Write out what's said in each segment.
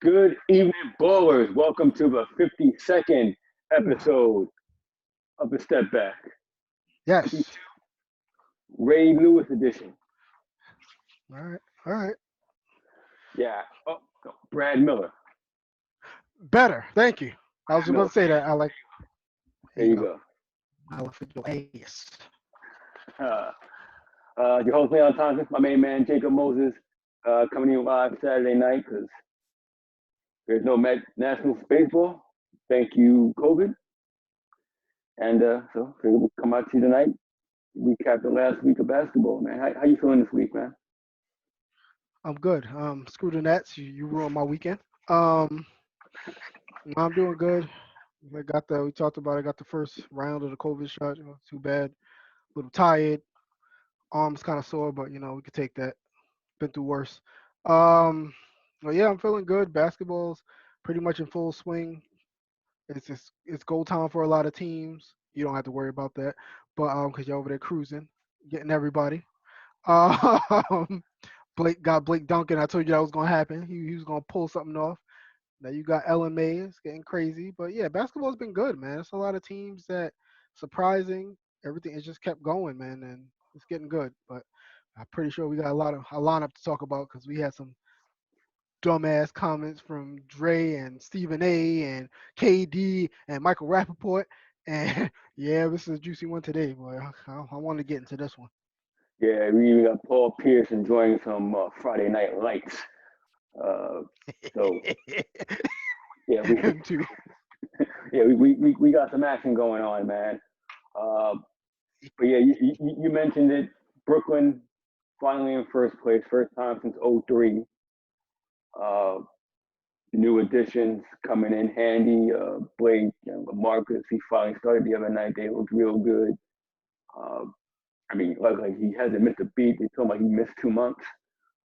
Good evening, ballers. Welcome to the 52nd episode of the Stepback. Yes. Ray Lewis edition. All right. All right. Yeah. Oh, Brad Miller. Better. Thank you. I was Brad about Miller. to say that. I like. There Here you you go. go. I love for your ass. Uh, your host, Leon Thompson, my main man, Jacob Moses, coming in live Saturday night because there's no National Baseball. Thank you, COVID. And so figured we'll come out to you tonight, recap the last week of basketball, man. How you feeling this week, man? I'm good. Screw the Nets. You ruined my weekend. Um, I'm doing good. I got the. We talked about. I got the first round of the COVID shot. Too bad. A little tired. Arms kind of sore, but we could take that. Been through worse. Um, well, yeah, I'm feeling good. Basketball's pretty much in full swing. It's goal time for a lot of teams. You don't have to worry about that, but because you're over there cruising, getting everybody. Um, Blake Duncan. I told you that was gonna happen. He was gonna pull something off. Now you got LMA. It's getting crazy, but yeah, basketball's been good, man. It's a lot of teams that surprising. Everything it just kept going, man, and it's getting good. But I'm pretty sure we got a lineup to talk about because we had some dumbass comments from Dre and Stephen A. and KD and Michael Rapaport. And yeah, this is a juicy one today, boy. I want to get into this one. Yeah, we even got Paul Pierce enjoying some Friday Night Lights. Uh, so yeah, we Him too. we got some action going on, man. Uh, but yeah, you mentioned it. Brooklyn finally in first place, first time since '03. Uh, New additions coming in handy. Blake and Lamarcus, he finally started the other night. They looked real good. Uh, I mean, like he hasn't missed a beat. They told him like he missed 2 months.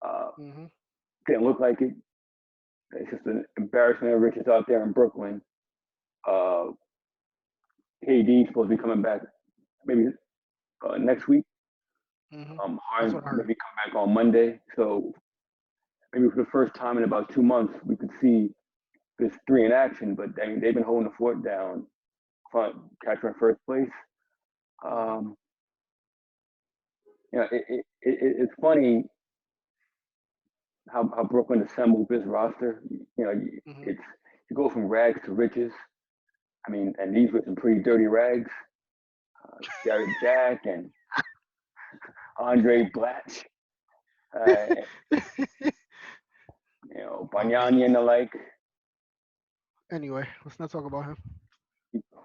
Uh, Hmm. didn't look like it. It's just an embarrassment of riches out there in Brooklyn. Uh, KD supposed to be coming back maybe next week. Hmm. That's Harden what I heard. maybe come back on Monday. So maybe for the first time in about 2 months, we could see this three in action. But I mean, they've been holding the fort down, front, catching first place. Hmm. Um, it's funny how Brooklyn assembled this roster. Hmm. It's you go from rags to riches. I mean, and these were some pretty dirty rags. Jarrett Jack and Andre Blatch, uh, My Banyani man. and the like. Anyway, let's not talk about him.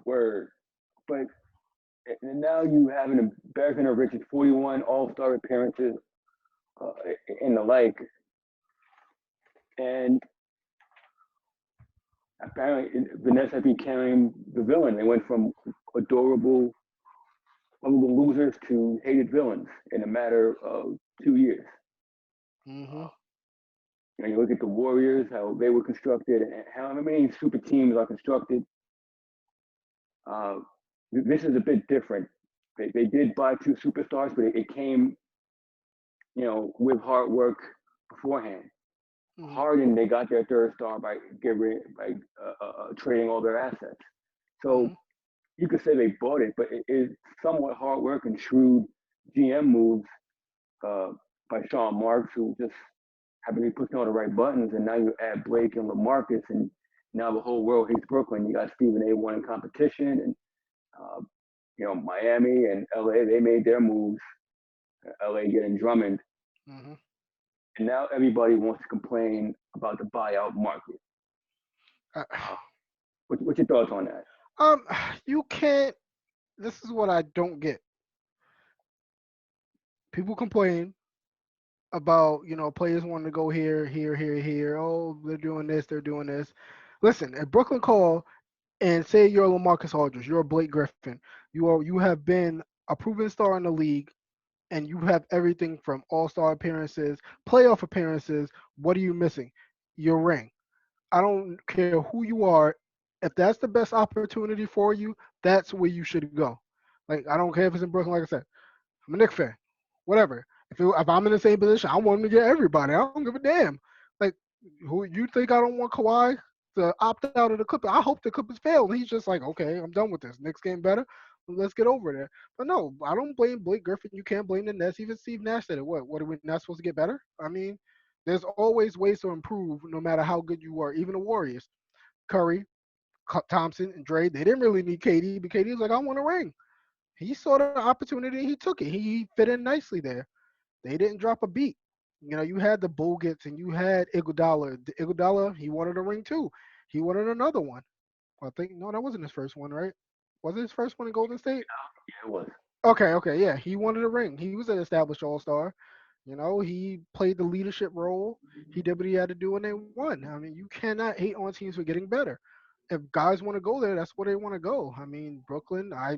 Were, but and now you have an embarrassment of riches, 41 All-Star appearances uh, and the like, and apparently Vanessa became the villain. They went from adorable, lovable losers to hated villains in a matter of 2 years. Hmm. Uh, you look at the Warriors, how they were constructed, and how many super teams are constructed. Uh, this is a bit different. They did buy two superstars, but it came, with hard work beforehand. Hmm. Harden, they got their third star by trading all their assets. So Hmm. you could say they bought it, but it is somewhat hard work and shrewd GM moves uh, by Sean Marks, who just happened to be pushing all the right buttons. And now you add Blake and LaMarcus, and now the whole world hates Brooklyn. You got Stephen A. wanting competition, and uh, Miami and LA, they made their moves. LA getting Drummond, Hmm. and now everybody wants to complain about the buyout market. Uh, Uh, what's your thoughts on that? um, you can't. This is what I don't get. People complain about players wanting to go here, here, here, here. Oh, they're doing this, they're doing this. Listen, if Brooklyn call and say you're LaMarcus Aldridge, you're a Blake Griffin, you have been a proven star in the league, and you have everything from All Star appearances, playoff appearances. What are you missing? Your ring. I don't care who you are. If that's the best opportunity for you, that's where you should go. Like I don't care if it's in Brooklyn. Like I said, I'm a Knicks fan. Whatever. If I'm in the same position, I want him to get everybody. I don't give a damn. Like Who you think I don't want Kawhi to opt out of the Clippers? I hope the Clippers fail. And he's just like, okay, I'm done with this. Next game better. Let's get over there. But no, I don't blame Blake Griffin. You can't blame the Nets. Even Steve Nash said it. What are we not supposed to get better? I mean, there's always ways to improve, no matter how good you are. Even the Warriors, Curry, Thompson, and Dre, they didn't really need KD, but KD was like, I want a ring. He saw the opportunity. He took it. He fit in nicely there. They didn't drop a beat. You had the Bogats and you had Iguodala. Iguodala, he wanted a ring too. He wanted another one. I think no, that wasn't his first one, right? Was it his first one in Golden State? Yeah, it was. Okay, yeah. He wanted a ring. He was an established all star. He played the leadership role. He did what he had to do and they won. I mean, you cannot hate on teams for getting better. If guys want to go there, that's where they want to go. I mean, Brooklyn, I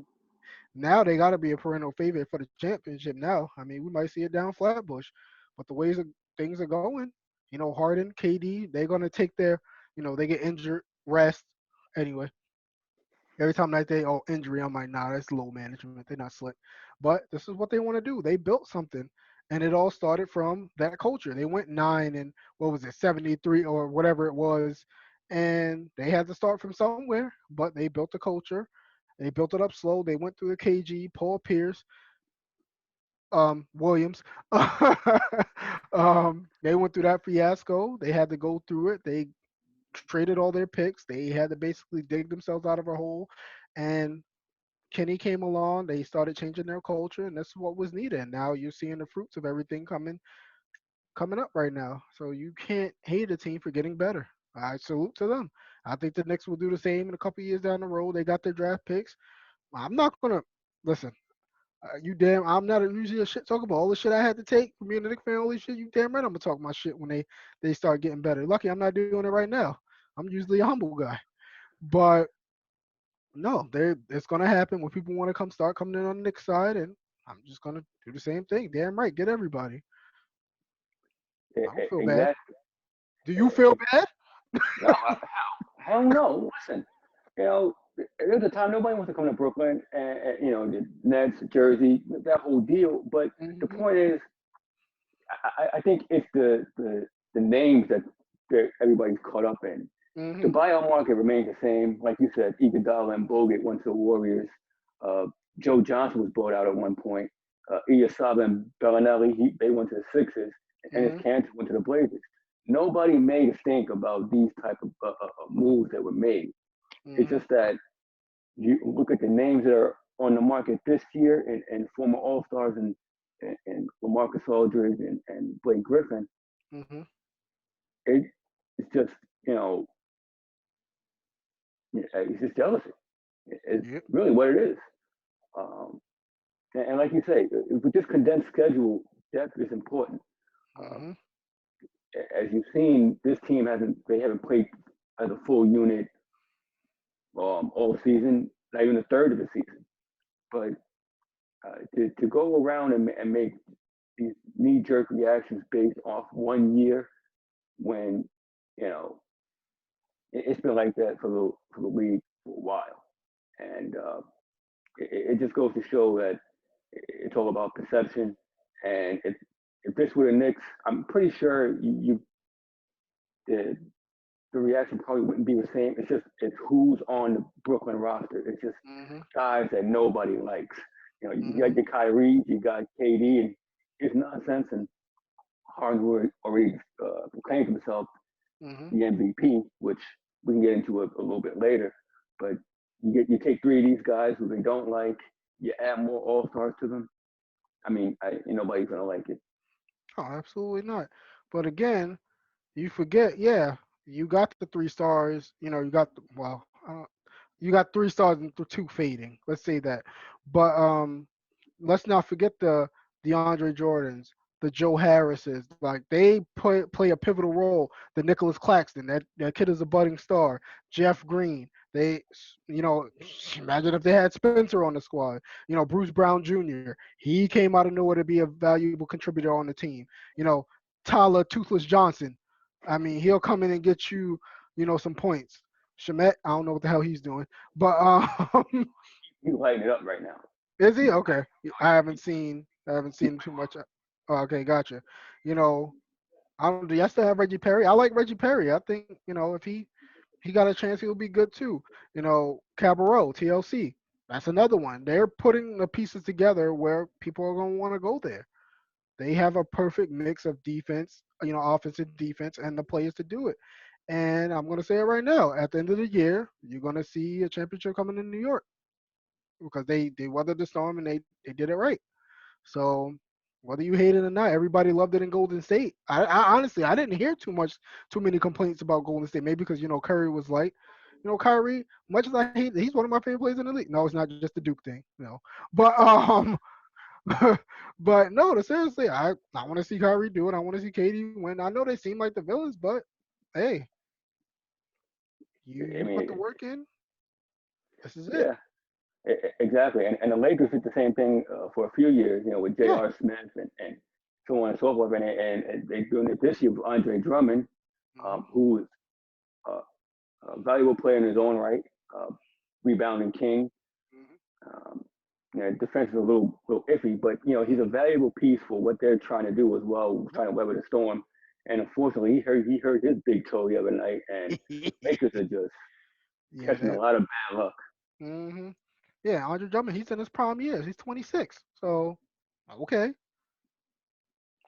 now they got to be a perennial favorite for the championship. Now, I mean, we might see it down Flatbush, but the ways that things are going, Harden, KD, they're gonna take their, they get injured, rest. Anyway, every time I say, oh, injury, I'm like, nah, that's low management. They're not slick. But this is what they want to do. They built something, and it all started from that culture. They went 9 and what was it, 73 or whatever it was, and they had to start from somewhere. But they built the culture. They built it up slow. They went through the KG, Paul Pierce, Williams. They went through that fiasco. They had to go through it. They traded all their picks. They had to basically dig themselves out of a hole. And Kenny came along. They started changing their culture, and that's what was needed. And now you're seeing the fruits of everything coming up right now. So you can't hate a team for getting better. I salute to them. I think the Knicks will do the same in a couple years down the road. They got their draft picks. I'm not gonna listen. You damn, I'm not usually a shit talker, but all the shit I had to take from being a Knicks fan, all this shit, you damn right I'm gonna talk my shit when they start getting better. Lucky I'm not doing it right now. I'm usually a humble guy, but no, it's gonna happen when people want to start coming in on the Knicks side, and I'm just gonna do the same thing. Damn right, get everybody. I don't feel bad. Exactly. Do you feel bad? No, hell no. Listen, there's a time nobody wants to come to Brooklyn and the Nets, Jersey, that whole deal. But the Hmm. point is, I think it's the names that everybody's caught up in. The Hmm. buyout market remains the same. Like you said, Iguodala and Bogut went to the Warriors. Uh, Joe Johnson was bought out at one point. Iyasaba and Bellinelli, they went to the Sixers, and his Hmm. Cantor went to the Blazers. Nobody made a stink about these type of moves that were made. It's Hmm. just that you look at the names that are on the market this year and former All Stars and LaMarcus Aldridge and Blake Griffin. Hmm. It, it's just you know it's just jealousy. It's Yep. really what it is. Um, and like you say, with this condensed schedule, depth is important. Uh, Hmm. as you've seen, this team haven't played as a full unit all season, not even a third of the season. But to go around and make these knee jerk reactions based off 1 year when you know it's been like that for the league for a while, and it just goes to show that it's all about perception. And if this were the Knicks, I'm pretty sure the the reaction probably wouldn't be the same. It's who's on the Brooklyn roster. It's just Hmm. guys that nobody likes. You got Hmm. your Kyrie, you got KD, and his nonsense, and Harden who already proclaimed himself Hmm. the MVP, which we can get into a little bit later. But you take three of these guys who they don't like, you add more All Stars to them. I mean, nobody's gonna like it. Oh, absolutely not. But again, you forget, yeah, you got the 3 stars. You got well, you got 3 stars and two fading. Let's say that. But let's not forget the DeAndre Jordans, the Joe Harrises. Like they play a pivotal role. The Nicholas Claxton, that kid is a budding star. Jeff Green. They, imagine if they had Spencer on the squad. Bruce Brown Jr. He came out of nowhere to be a valuable contributor on the team. You know, Tyler Toothless Johnson. I mean, he'll come in and get you, some points. Shemet, I don't know what the hell he's doing, but He's lighting it up right now. is he okay? I haven't seen too much. Oh, okay, gotcha. You know, Do y'all still have Reggie Perry? I like Reggie Perry. I think if he got a chance, he'll be good too. Cabarro, TLC. That's another one. They're putting the pieces together where people are gonna want to go there. They have a perfect mix of defense, offensive defense, and the players to do it. And I'm gonna say it right now. At the end of the year, you're gonna see a championship coming in New York because they weathered the storm and they did it right. So whether you hate it or not, everybody loved it in Golden State. I honestly I didn't hear too many complaints about Golden State. Maybe because Curry was light. Kyrie, much as I hate, he's one of my favorite players in the league. No, it's not just the Duke thing, But but no, seriously, I want to see Kyrie do it. I want to see KD win. I know they seem like the villains, but hey, I you put mean, the work in. This is it. yeah, exactly. And the Lakers did the same thing for a few years, with Yeah. J.R. Smith and so on and so forth. And they're doing it this year with Andre Drummond, Hmm. who is uh, a valuable player in his own right, uh, rebounding king. Hmm. Um, defense is a little iffy, but he's a valuable piece for what they're trying to do as well, trying to weather the storm. And unfortunately, he hurt his big toe the other night, and Lakers are just Yeah. catching a lot of bad luck. Hmm. Yeah. Andre Drummond, he's in his prime years. He's 26. So okay,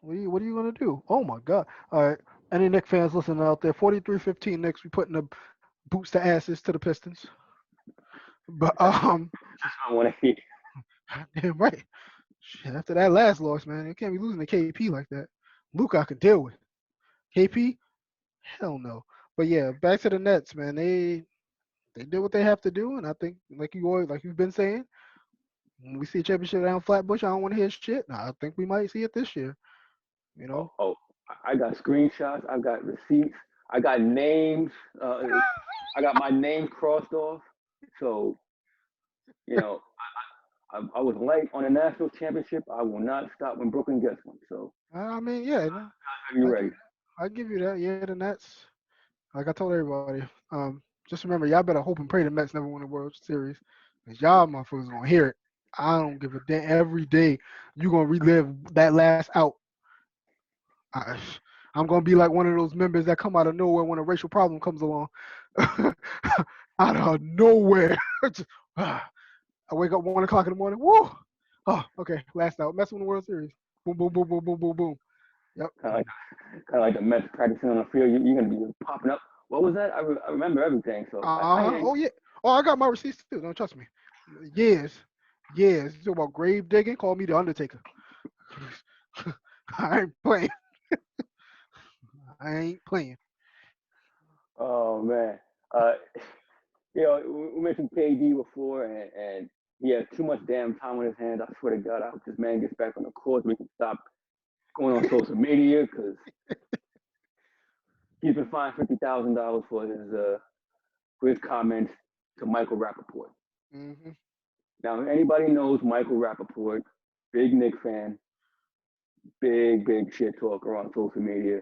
what are you gonna do? Oh my God! All right. Any Nick fans listening out there? 43-15 Knicks. We putting the boots to asses to the Pistons. But That's what I want to see. damn right. Shit, after that last loss, man, you can't be losing to KP like that. Luke, I can deal with. KP, hell no. But yeah, back to the Nets, man. They did what they have to do, and I think like you've been saying, when we see a championship down Flatbush, I don't want to hear shit. Nah, I think we might see it this year. You Oh, know. oh, I got screenshots. I got receipts. I got names. I got my name crossed off. So you know, I was late on the national championship. I will not stop when Brooklyn gets one. So I mean, yeah, no, are you I ready? give I give you that. Yeah, the Nets. Like I told everybody, just remember, y'all better hope and pray the Mets never win the World Series, cause y'all motherfuckers gonna hear it. I don't give a damn. Every day you gonna relive that last out. I, I'm gonna be like one of those members that come out of nowhere when a racial problem comes along, out of nowhere. Just, I wake up 1 o'clock in the morning. Woo! Oh, okay, last out. Mets win the World Series. Boom, boom, boom, boom, boom, boom, boom. Yep. Kind of like the Mets practicing on the field. You're gonna be popping up. What was that? I remember everything. So I Uh huh. hear you. Oh yeah. Oh, I got my receipts too. Don't trust me. Years, years. You talk about grave digging? Call me the Undertaker. I ain't playing. I ain't playing. Oh man. Uh, we mentioned KD before, and he has too much damn time on his hands. I swear to God, I hope this man gets back on the court so we can stop going on social media because he's been fined $50,000 for his comments to Michael Rapaport. Hmm. Now, anybody knows Michael Rapaport, big Nick fan, big shit talker on social media.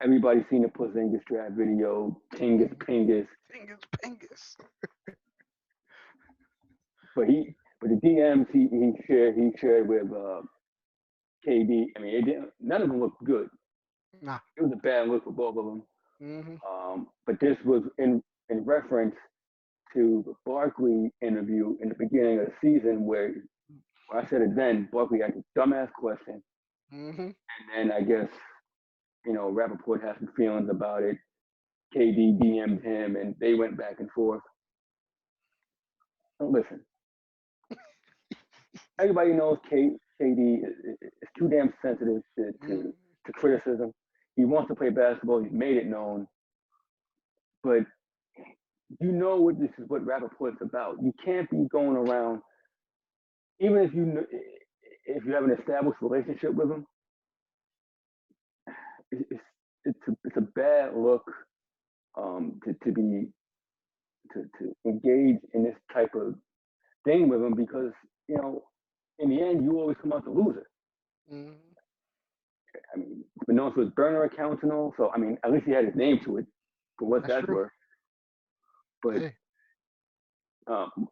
Everybody's seen the Porzingis draft video, Tingus Hmm. Pingus, Pingus, pingus. but the DMs he shared with KD. I mean, none of them looked good. Nah. It was a bad look for both of them. Hmm. But this was in reference to the Barkley interview in the beginning of the season where when I said it then, Barkley had a dumbass question, Hmm. and then I guess Rappaport had some feelings about it. KD DM'd him, and they went back and forth. Now, listen, everybody knows KD is too damn sensitive to criticism. He wants to play basketball. He's made it known, but what this is what Rappaport's about. You can't be going around, even if you have an established relationship with him. It's a bad look to be to engage in this type of thing with him because you know in the end you always come out the loser. Hmm. I mean, it's been known for his burner accounts and all, so I mean at least he had his name to it for what That's that's true. worth. But Hey. um,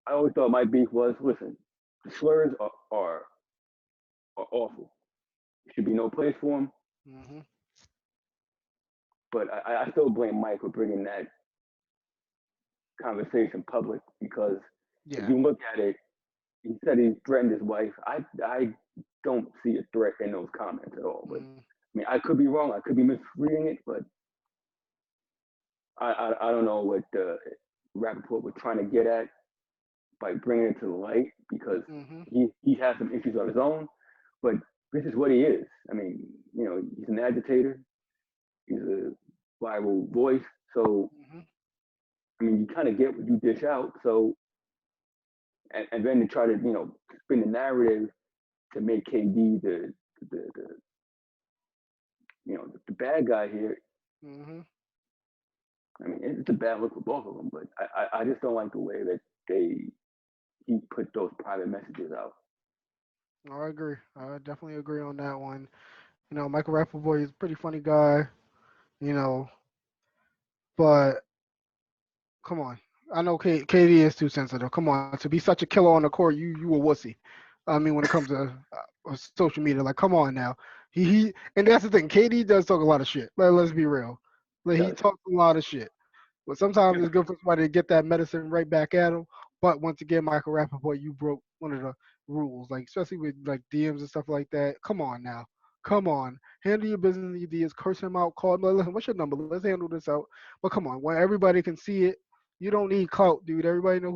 I always thought my beef was listen, the slurs are awful. There should be no place for them. Hmm. but I still blame Mike for bringing that conversation public because if Yeah. you look at it, he said he threatened his wife. I don't see a threat in those comments at all. But Mm, I mean, I could be wrong. I could be misreading it, but I don't know what Rappaport was trying to get at by bringing it to the light because mhm. he has some issues of his own. But this is what he is. I mean, he's an agitator. He's a viral voice. So Mhm. I mean, you kind of get what you dish out. So and then to try to spin the narrative to make KD the the bad guy here. Mhm. I mean, it's a bad look for both of them. But I just don't like the way that he put those private messages out. I agree. I definitely agree on that one. Michael Rapaport is a pretty funny guy. You know, but come on. I know KD is too sensitive. Come on, to be such a killer on the court, you a wussy. I mean, when it comes to social media, like, come on now. And that's the thing. KD does talk a lot of shit. Let's be real. He Like, he does. talks a lot of shit. But sometimes it's good for somebody to get that medicine right back at them. But once again, Michael Rappaport, you broke one of the rules, like especially with like DMs and stuff like that. Come on now. Come on. Handle your business ideas, curse him out, call him, listen, what's your number? Let's handle this out. But come on, when everybody can see it, you don't need clout, dude. Everybody know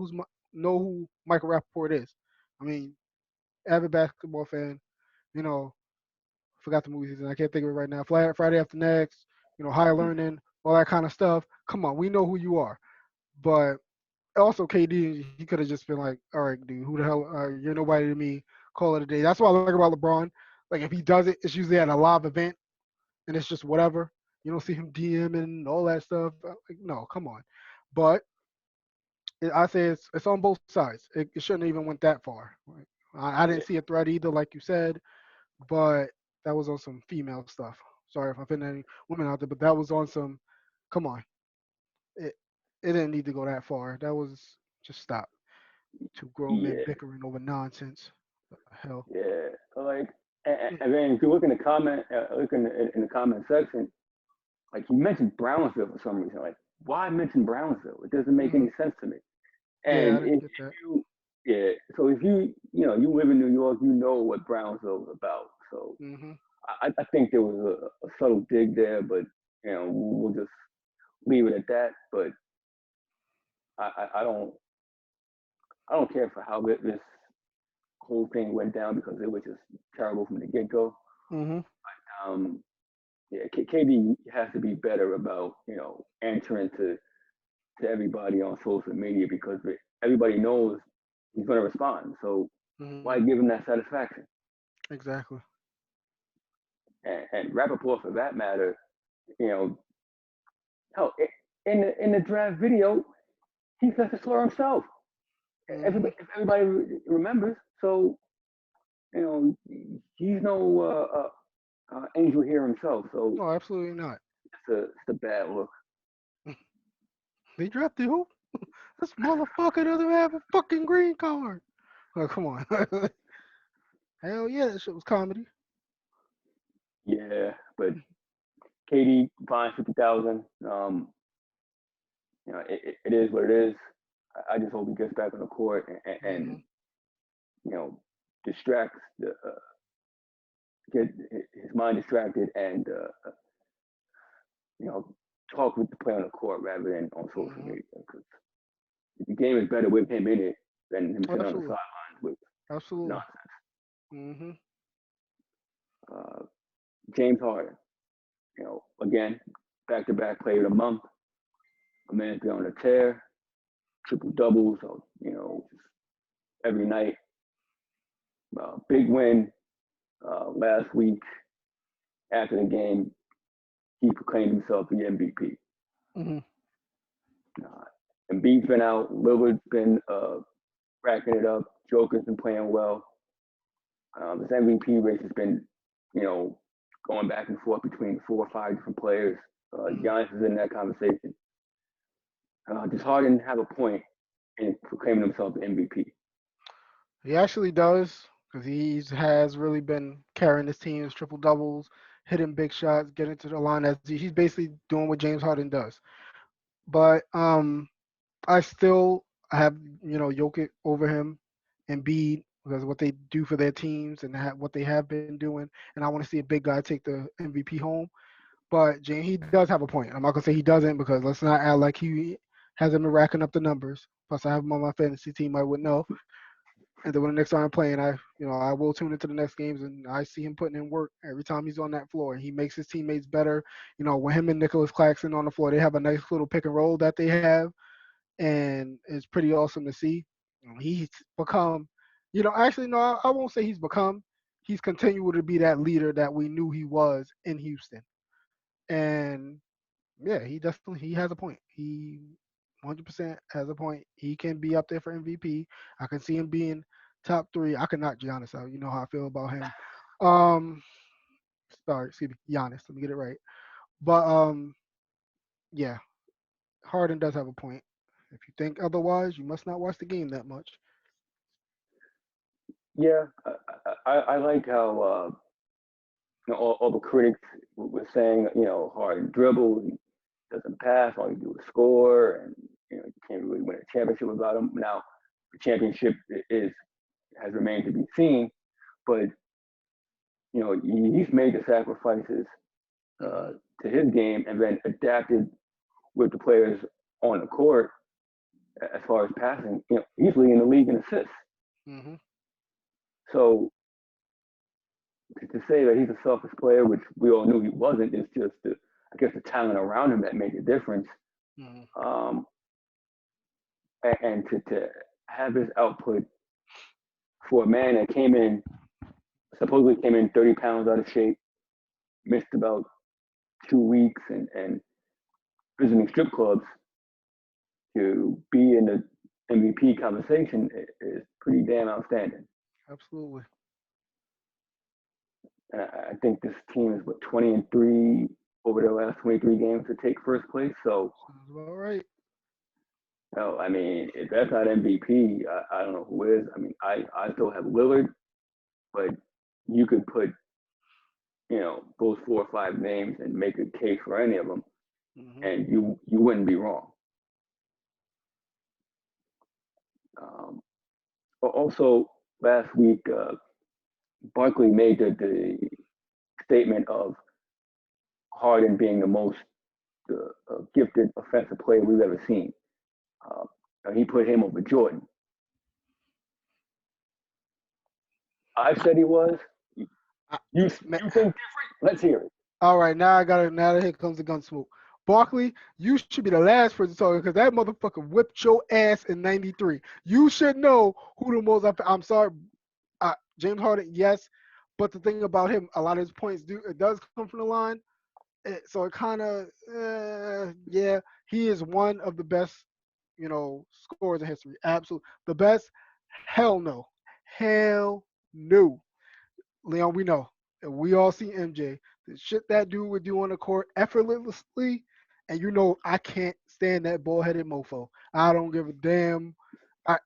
who Michael Rappaport is. I mean, avid basketball fan, you know, forgot the movies and I can't think of it right now. Friday After Next, Higher Learning, all that kind of stuff. Come on, we know who you are. But also KD, he could have just been like, all right, dude, who the hell? You're nobody to me. Call it a day. That's what I like about LeBron. Like if he does it, it's usually at a live event, and it's just whatever. You don't see him DMing and all that stuff. Like, no, come on. But I say it's on both sides. It shouldn't even went that far. Like, I didn't Yeah, see a threat either, like you said, but that was on some female stuff. Sorry if I offended any women out there, but that was on some. Come on, it it didn't need to go that far. That was just stop. Two grown men yeah, bickering over nonsense. What the hell? yeah. Like, and then if you look in the in the comment section, like you mentioned Brownsville for some reason. Like, why mention Brownsville? It doesn't make Mm-hmm. any sense to me. Yeah, And I didn't if get that. you, yeah, so if you live in New York, you know what Brownsville is about. So Mm-hmm. I think there was a subtle dig there, but we'll just leave it at that. But I don't care for how this whole thing went down because it was just terrible from the get go. Mm-hmm. Um, yeah, KD has to be better about answering to everybody on social media because everybody knows he's going to respond. So Mm-hmm. why give him that satisfaction? Exactly. And Rappaport, for that matter, you know, hell, in the draft video, he says the slur himself. Mm-hmm. If everybody remembers, so he's no angel here himself. So No, absolutely not. it's a bad look. They drafted who? This motherfucker doesn't have a fucking green card. Oh, come on. Hell yeah, that shit was comedy. Yeah, but KD fined 50,000. It is what it is. I just hope he gets back on the court Mm-hmm. and you know distracts get his mind distracted and you know talk with the player on the court rather than on social Mm-hmm. media because the game is better with him in it than him Oh, sitting on the absolutely. sidelines with Absolutely. nonsense. Mm-hmm. Uh, James Harden, again, back to back player of the month. A man's been on a tear, triple doubles, so just every night. Big win last week after the game. He proclaimed himself the MVP. Mm-hmm. Uh, Embiid's been out. Lillard's been racking it up. Joker's been playing well. This MVP race has been, you know, going back and forth between 4 or 5 different players. Mm-hmm. Giannis is in that conversation. Does Harden have a point in proclaiming himself the MVP? He actually does, because he has really been carrying his team's triple doubles. hitting big shots, getting to the line. As he's basically doing what James Harden does. But I still have Jokic over him and Embiid because of what they do for their teams and what they have been doing. And I want to see a big guy take the MVP home. But James, he does have a point. I'm not gonna say he doesn't because let's not act like he hasn't been racking up the numbers. Plus, I have him on my fantasy team. I would know. And then when the next time I'm playing, I will tune into the next games and I see him putting in work every time he's on that floor. He makes his teammates better. When him and Nicholas Claxton on the floor, they have a nice little pick and roll that they have, and it's pretty awesome to see. He's become, actually no, I won't say he's become. He's continued to be that leader that we knew he was in Houston. And yeah, he has a point. He 100% has a point. He can be up there for MVP. I can see him being top three. I can knock Giannis out. You know how I feel about him. Um, sorry, excuse me, Giannis. Let me get it right. But yeah, Harden does have a point. If you think otherwise, you must not watch the game that much. Yeah, I like how all the critics were saying, Harden dribble, he doesn't pass, all you do is score, and you can't really win a championship without him. Now, the championship is has remained to be seen, but he's made the sacrifices Hmm. uh, to his game and then adapted with the players on the court as far as passing. He's leading the league in assists. Hmm. So to say that he's a selfish player, which we all knew he wasn't, is just I guess the talent around him that made the difference. Hmm. Um, and to have his output for a man that supposedly came in 30 pounds out of shape, missed about 2 weeks, and visiting strip clubs to be in the MVP conversation is pretty damn outstanding. Absolutely. And I think this team is what 20-3 over their last 23 games to take first place. So, Sounds about right. I mean, if that's not MVP, I don't know who is. I mean, I still have Lillard, but you could put those 4 or 5 names and make a case for any of them, Hmm. and you wouldn't be wrong. Um, Also, last week, Barkley made the statement of Harden being the most gifted offensive player we've ever seen. Uh, he put him over Jordan. I said he was. You I, you, man, you think different? Let's hear it. all right, now I got it. Now here comes the gun smoke. Barkley, you should be the last person talking because that motherfucker whipped your ass in '93. You should know who the most. I'm sorry, James Harden, yes, but the thing about him, a lot of his points does come from the line. So it kind of, yeah, he is one of the best, scorers in history. Absolutely, the best. Hell no, hell no. Leon, we know. And we all see MJ. The shit that dude would do on the court effortlessly. And I can't stand that ball-headed mofo. I don't give a damn. I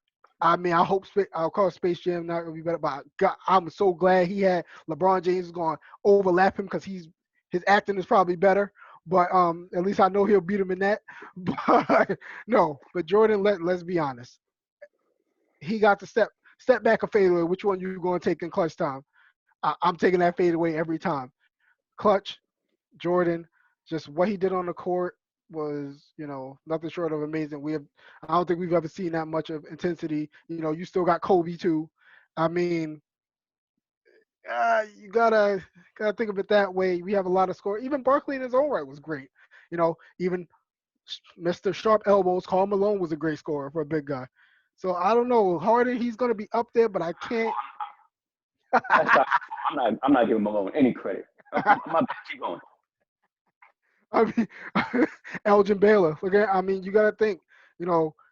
I mean, I'll call Space Jam not gonna be better, but I'm so glad he had LeBron James is going to overlap him because his acting is probably better. But at least I know he'll beat him in that. But no, but Jordan, let's be honest. He got to step back or fade away. Which one you going to take in clutch time? I'm taking that fade away every time. Clutch, Jordan, just what he did on the court was, nothing short of amazing. I don't think we've ever seen that much of intensity. You still got Kobe too. I mean, you gotta think of it that way. We have a lot of score. Even Barkley in his own right was great. Even Mr. Sharp Elbows, Karl Malone was a great scorer for a big guy. So I don't know. Harden, he's gonna be up there, but I can't. That's not. I'm not giving Malone any credit. My bad. Keep going. I mean, Elgin Baylor. Look at, I mean, you got to think,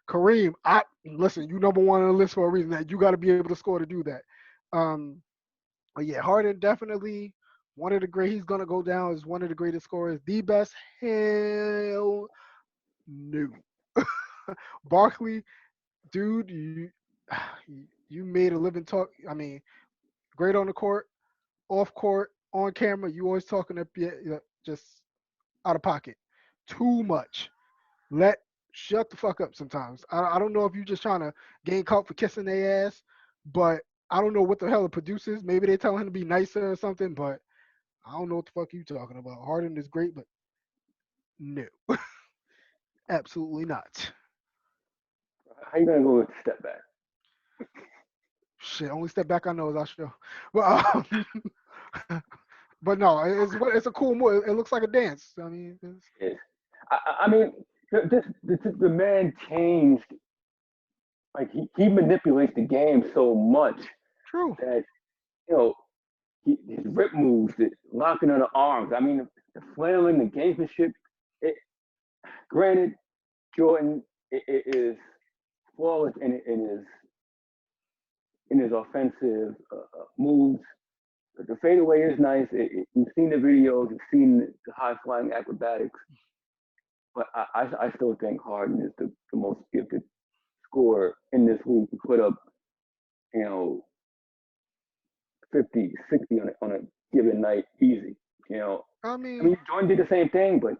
Kareem. I listen. You number one on the list for a reason. That you got to be able to score to do that. Um, but yeah, Harden definitely one of the great. He's gonna go down as one of the greatest scorers. The best. Hell no. Barkley, dude, you made a living talk. I mean, great on the court, off court, on camera, you always talking up just out of pocket, too much. Let Shut the fuck up sometimes. I don't know if you're just trying to gain clout for kissing their ass, but I don't know what the hell the producers. Maybe they tell him to be nicer or something, but I don't know what the fuck you talking about. Harden is great, but no, absolutely not. How you gonna go with step back? Shit, only step back I know is our show. But but no, it's a cool move. It looks like a dance. I mean, it's Is I mean, the man changed. Like he manipulates the game so much true. that you know his rip moves, the locking of the arms. I mean, the flailing, the gamesmanship. It, granted, Jordan it is flawless in his offensive moves. The fadeaway is nice. You've seen the videos, you've seen the high flying acrobatics, but I still think Harden is the most gifted scorer in this league. He put up, you know, 50, 60 on a given night easy. You know, I I mean, mean, Jordan did the same thing, but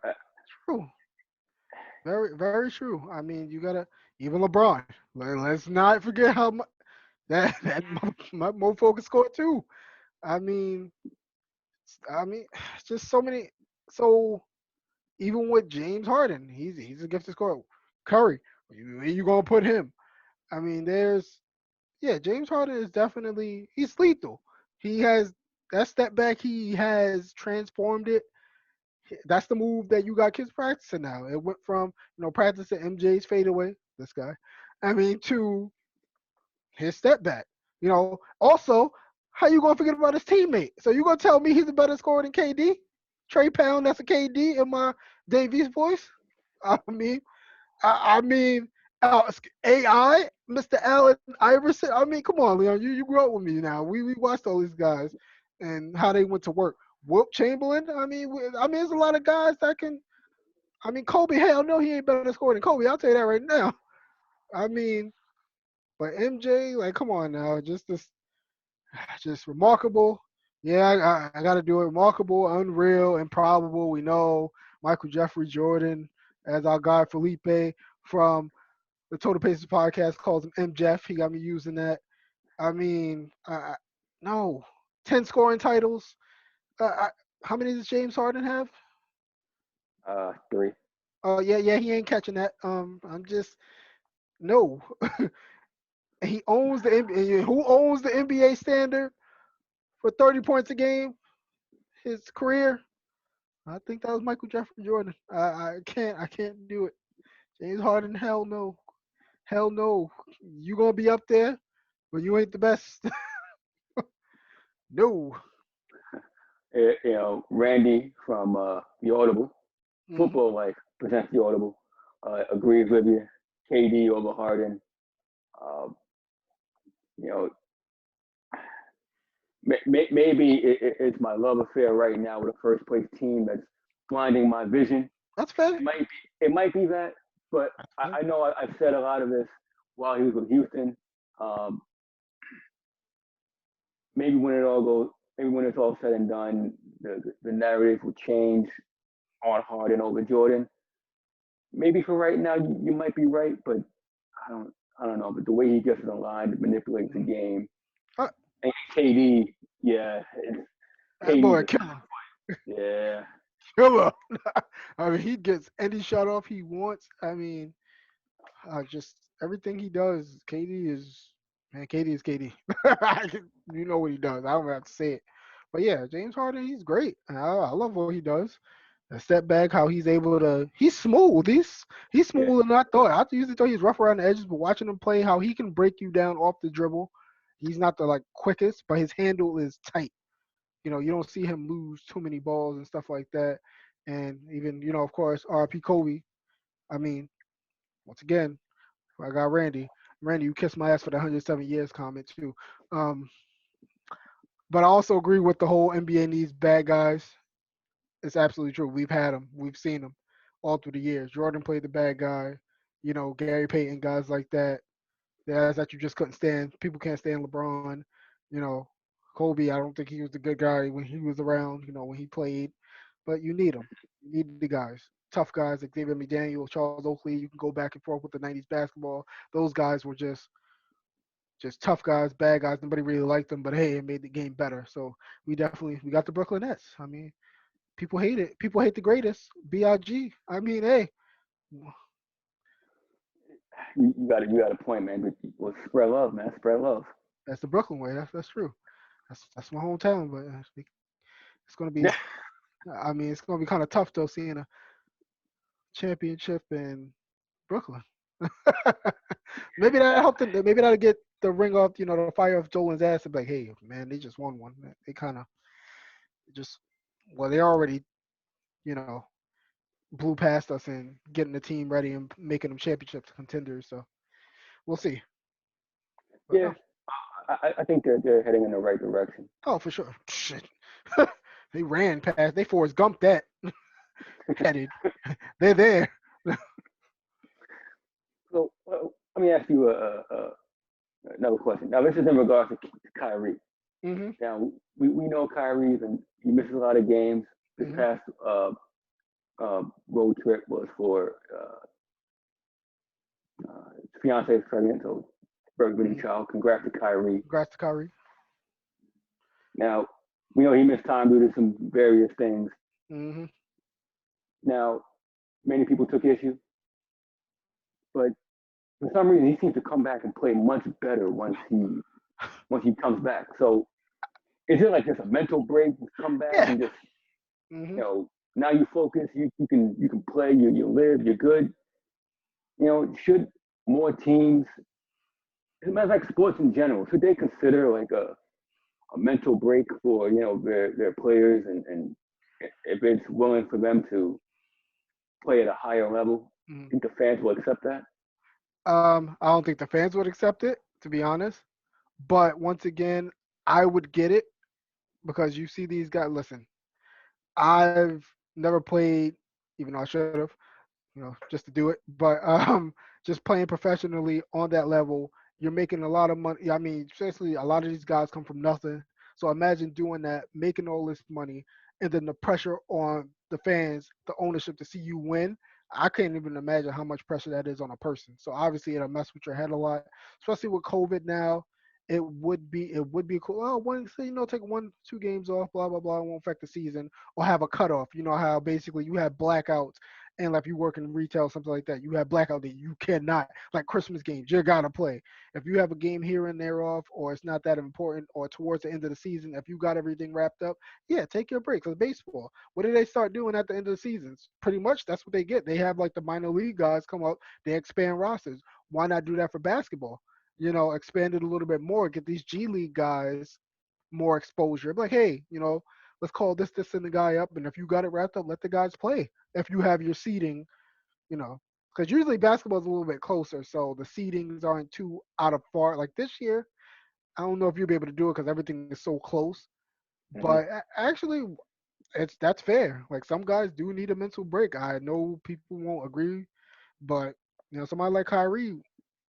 true. Very, very true. I mean, you gotta even LeBron. Let's not forget how much that mofo can score too. I mean, I mean, just so many. So even with James Harden, he's a gifted scorer. Curry, where you gonna put him? I mean, there's yeah, James Harden is definitely he's lethal. He has that step back. He has transformed it. That's the move that you got kids practicing now. It went from practicing MJ's fadeaway. This guy, I mean, to his step back. Also, how you gonna forget about his teammate? So you gonna tell me he's a better scorer than KD? Trey Pound, that's a KD in my Davies voice. I mean, I mean, AI, Mr. Allen Iverson. I mean, come on, Leon. You grew up with me now. We watched all these guys and how they went to work. Wilt Chamberlain. I mean, there's a lot of guys that can. I mean, Kobe. Hell no, he ain't better scorer than Kobe. I'll tell you that right now. I mean, but MJ, like, come on now, just remarkable. Yeah, I got to do it. Remarkable, unreal, improbable. We know Michael Jeffrey Jordan, as our guy Felipe from the Total Paces podcast calls him M Jeff. He got me using that. I mean, no, 10 scoring titles. I, how many does James Harden have? three. Oh yeah, he ain't catching that. I'm just no. He owns the NBA. Who owns the NBA standard for 30 points a game? His career. I think that was Michael Jeffrey Jordan. I can't do it. James Harden, hell no. Hell no. You gonna be up there, but you ain't the best. No. Randy from the Audible Hmm. Football Life presents the Audible. Agrees with you. KD over Harden. Uh, you know, maybe it's my love affair right now with a first place team that's blinding my vision. That's fair. It might be that, but Fair. I know I've said a lot of this while he was with Houston. Um, maybe maybe when it's all said and done, the narrative will change on Harden over Jordan. Maybe for right now, you might be right, but I don't I don't know. But the way he gets in the line, manipulates the Mhm. game, Uh, and KD, yeah, that boy KD's a killer. yeah. Killer. I mean, he gets any shot off he wants. I mean, just everything he does, KD is man. KD is KD. You know what he does. I don't have to say it. But yeah, James Harden, he's great. I love what he does. The step back, how he's able to. He's smooth. He's Yeah. smoother than I thought. I usually thought he's rough around the edges, but watching him play, how he can break you down off the dribble. He's not the like quickest, but his handle is tight. You don't see him lose too many balls and stuff like that. And even, of course, RP Kobe. I mean, once again, I got Randy. Randy, you kissed my ass for the 107 years comment too. Um, but I also agree with the whole NBA needs bad guys. It's absolutely true. We've had them. We've seen them all through the years. Jordan played the bad guy. Gary Payton, guys like that. The guys that you just couldn't stand. People can't stand LeBron. You know, Kobe, I don't think he was the good guy when he was around, when he played. But you need them. You need the guys. Tough guys like David McDaniel, Charles Oakley. You can go back and forth with the 90s basketball. Those guys were just tough guys, bad guys. Nobody really liked them, but hey, it made the game better. So we got the Brooklyn Nets. I mean, people hate it. People hate the greatest. Big. I mean, hey, You got a point, man. But well, spread love, man. Spread love. that's the Brooklyn way. That's true. That's my hometown, but it's gonna be. I mean, it's gonna be kind of tough though seeing a championship in Brooklyn. Maybe that helped. Maybe that'll get the ring off. The fire off Jolin's ass and be like, hey, man, they just won one. They kind of just well, they already you know blew past us and getting the team ready and making them championship contenders. So we'll see. But Yeah, no, I think they're heading in the right direction. oh for sure. Shit. They ran past. They Forrest Gump that headed. They're there. So let me ask you another question. Now, this is in regards to Kyrie. Hmm. Now, we know Kyrie, and he misses a lot of games. This Hmm. past road trip was for his fiance's pregnant, so birth Hmm. child. Congrats to Kyrie. Congrats to Kyrie. Now, we know he missed time due to some various things. Hmm. Now, many people took issue, but for some reason, he seems to come back and play much better once he comes back. So, is it like just a mental break, come back Yeah. and just Hmm. now you focus, you can play, you live, you're good. Should more teams, as a matter of fact, sports in general, should they consider like a mental break for their players, and if it's willing for them to play at a higher level, Hmm. think the fans will accept that? I don't think the fans would accept it, to be honest. But once again, I would get it because you see these guys. Listen, I've never played, even though I should have, just to do it. But just playing professionally on that level, you're making a lot of money. I mean, especially a lot of these guys come from nothing. So imagine doing that, making all this money, and then the pressure on the fans, the ownership to see you win. I can't even imagine how much pressure that is on a person. So obviously it'll mess with your head a lot, especially with COVID now. It would be cool. Oh, one say take 1 2 games off, blah blah blah. It won't affect the season, or have a cutoff. You know how basically you have blackouts and like you work in retail, something like that, you have blackout day. You cannot like Christmas games. You gotta play. If you have a game here and there off, or it's not that important, or towards the end of the season, if you got everything wrapped up, yeah, take your break. Cause baseball, what do they start doing at the end of the seasons? Pretty much that's what they get. They have like the minor league guys come up, they expand rosters. Why not do that for basketball? Expand it a little bit more. Get these G League guys more exposure. Like, hey, let's call this and the guy up, and if you got it wrapped up, let the guys play. If you have your seating, you know, because usually basketball is a little bit closer, so the seedings aren't too out of far. Like this year, I don't know if you'll be able to do it because everything is so close. Hmm. But actually, that's fair. Like some guys do need a mental break. I know people won't agree, but somebody like Kyrie,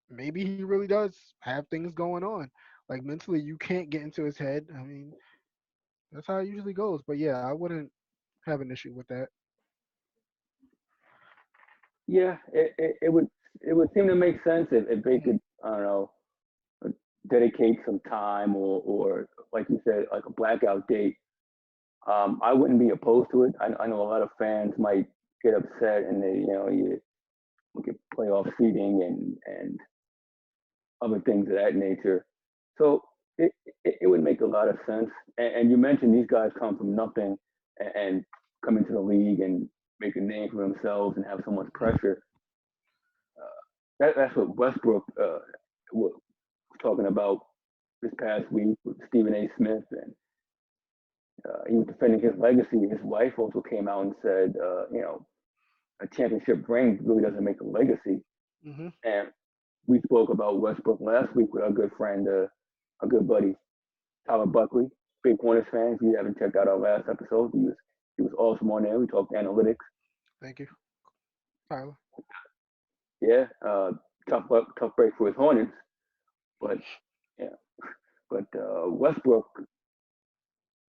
maybe he really does have things going on. Like mentally, you can't get into his head. I mean, that's how it usually goes. But yeah, I wouldn't have an issue with that. Yeah, it would seem to make sense if they Mhm. could, I don't know, dedicate some time, or like you said, like a blackout date. I wouldn't be opposed to it. I know a lot of fans might get upset, and you look at playoff seeding and other things of that nature. So it would make a lot of sense. And you mentioned these guys come from nothing, and come into the league and make a name for themselves and have so much pressure. That's what Westbrook was talking about this past week with Stephen A. Smith, and he was defending his legacy. His wife also came out and said, a championship ring really doesn't make a legacy. Mhm. And we spoke about Westbrook last week with our good friend, our good buddy Tyler Buckley, big Hornets fan. If you haven't checked out our last episode, he was awesome on there. We talked analytics. Thank you, Tyler. Yeah, tough break for his Hornets, but yeah, but Westbrook.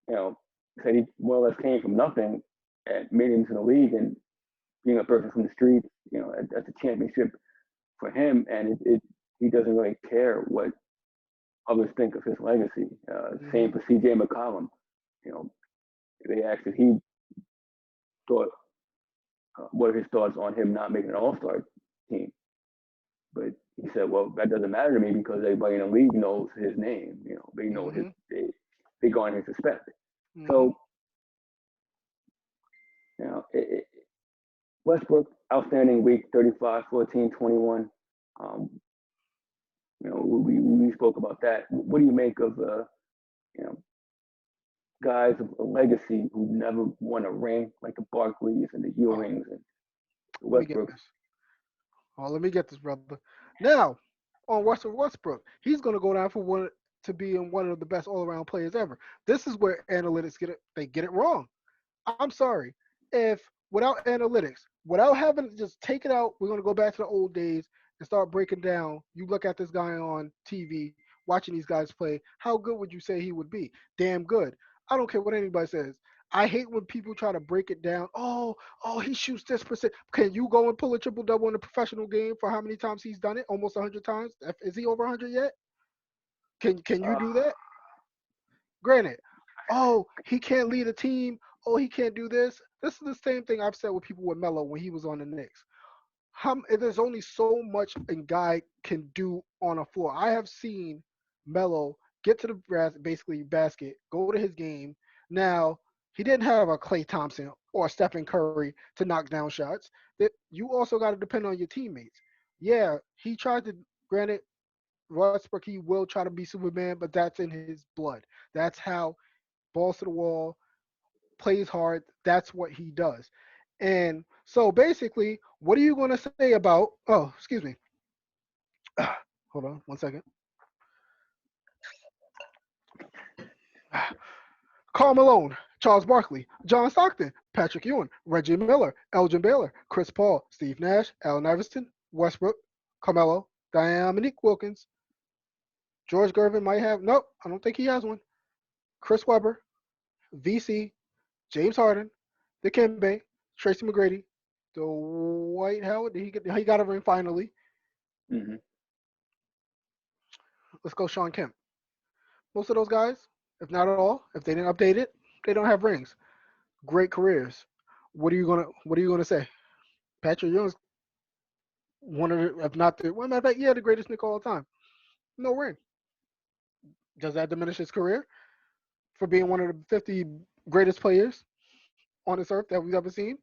you know, said he more or less came from nothing and made it into the league and being a person from the streets, that's a championship for him. And he doesn't really care what others think of his legacy. Hmm. Same for C.J. McCollum. You know, they asked if he thought what are his thoughts on him not making an All Star team, but he said, "Well, that doesn't matter to me because everybody in the league knows his name. They know Hmm. they garner his respect." Hmm. So, you know, it, it, Westbrook outstanding week 35, 14, 21. Um, we spoke about that. What do you make of you know guys of a legacy who never won a ring like the Barkleys and the Oh, Ewings and the let me get Westbrooks? this. Oh, let me get this, brother. Now, on Russell Westbrook, he's going to go down for one to being one of the best all-around players ever. This is where analytics get it wrong. I'm sorry. If without analytics, without having to just take it out, we're going to go back to the old days and start breaking down. You look at this guy on TV, watching these guys play. How good would you say he would be? Damn good. I don't care what anybody says. I hate when people try to break it down. Oh, he shoots this percent. Can you go and pull a triple double in a professional game for how many times he's done it? Almost 100 times. Is he over 100 yet? Can you Uh, do that? Granted, oh, he can't lead a team. Oh, he can't do this. This is the same thing I've said with people with Melo when he was on the Knicks. There's only so much a guy can do on a floor. I have seen Melo get to the basically basket, go to his game. Now he didn't have a Klay Thompson or a Stephen Curry to knock down shots. That you also got to depend on your teammates. Yeah, he tried to. Granted, Westbrook, he will try to be Superman, but that's in his blood. That's how balls to the wall, plays hard. That's what he does. And so basically, what are you going to say about? Oh, excuse me. Hold on 1 second. Karl Malone, Charles Barkley, John Stockton, Patrick Ewing, Reggie Miller, Elgin Baylor, Chris Paul, Steve Nash, Allen Iverson, Westbrook, Carmelo, Dominique Wilkins, George Gervin might have. Nope, I don't think he has one. Chris Webber, VC, James Harden, Dikembe, Tracy McGrady, Dwight Howard. Did he get? He got a ring finally. mhm. Let's go, Sean Kemp. Most of those guys, if not all, if they didn't update it, they don't have rings. Great careers. What are you gonna say? Patrick Ewing's one of the, if not the, well, matter of fact, yeah, the greatest Nick of all time. No ring. Does that diminish his career for being one of the 50 greatest players on this earth that we've ever seen?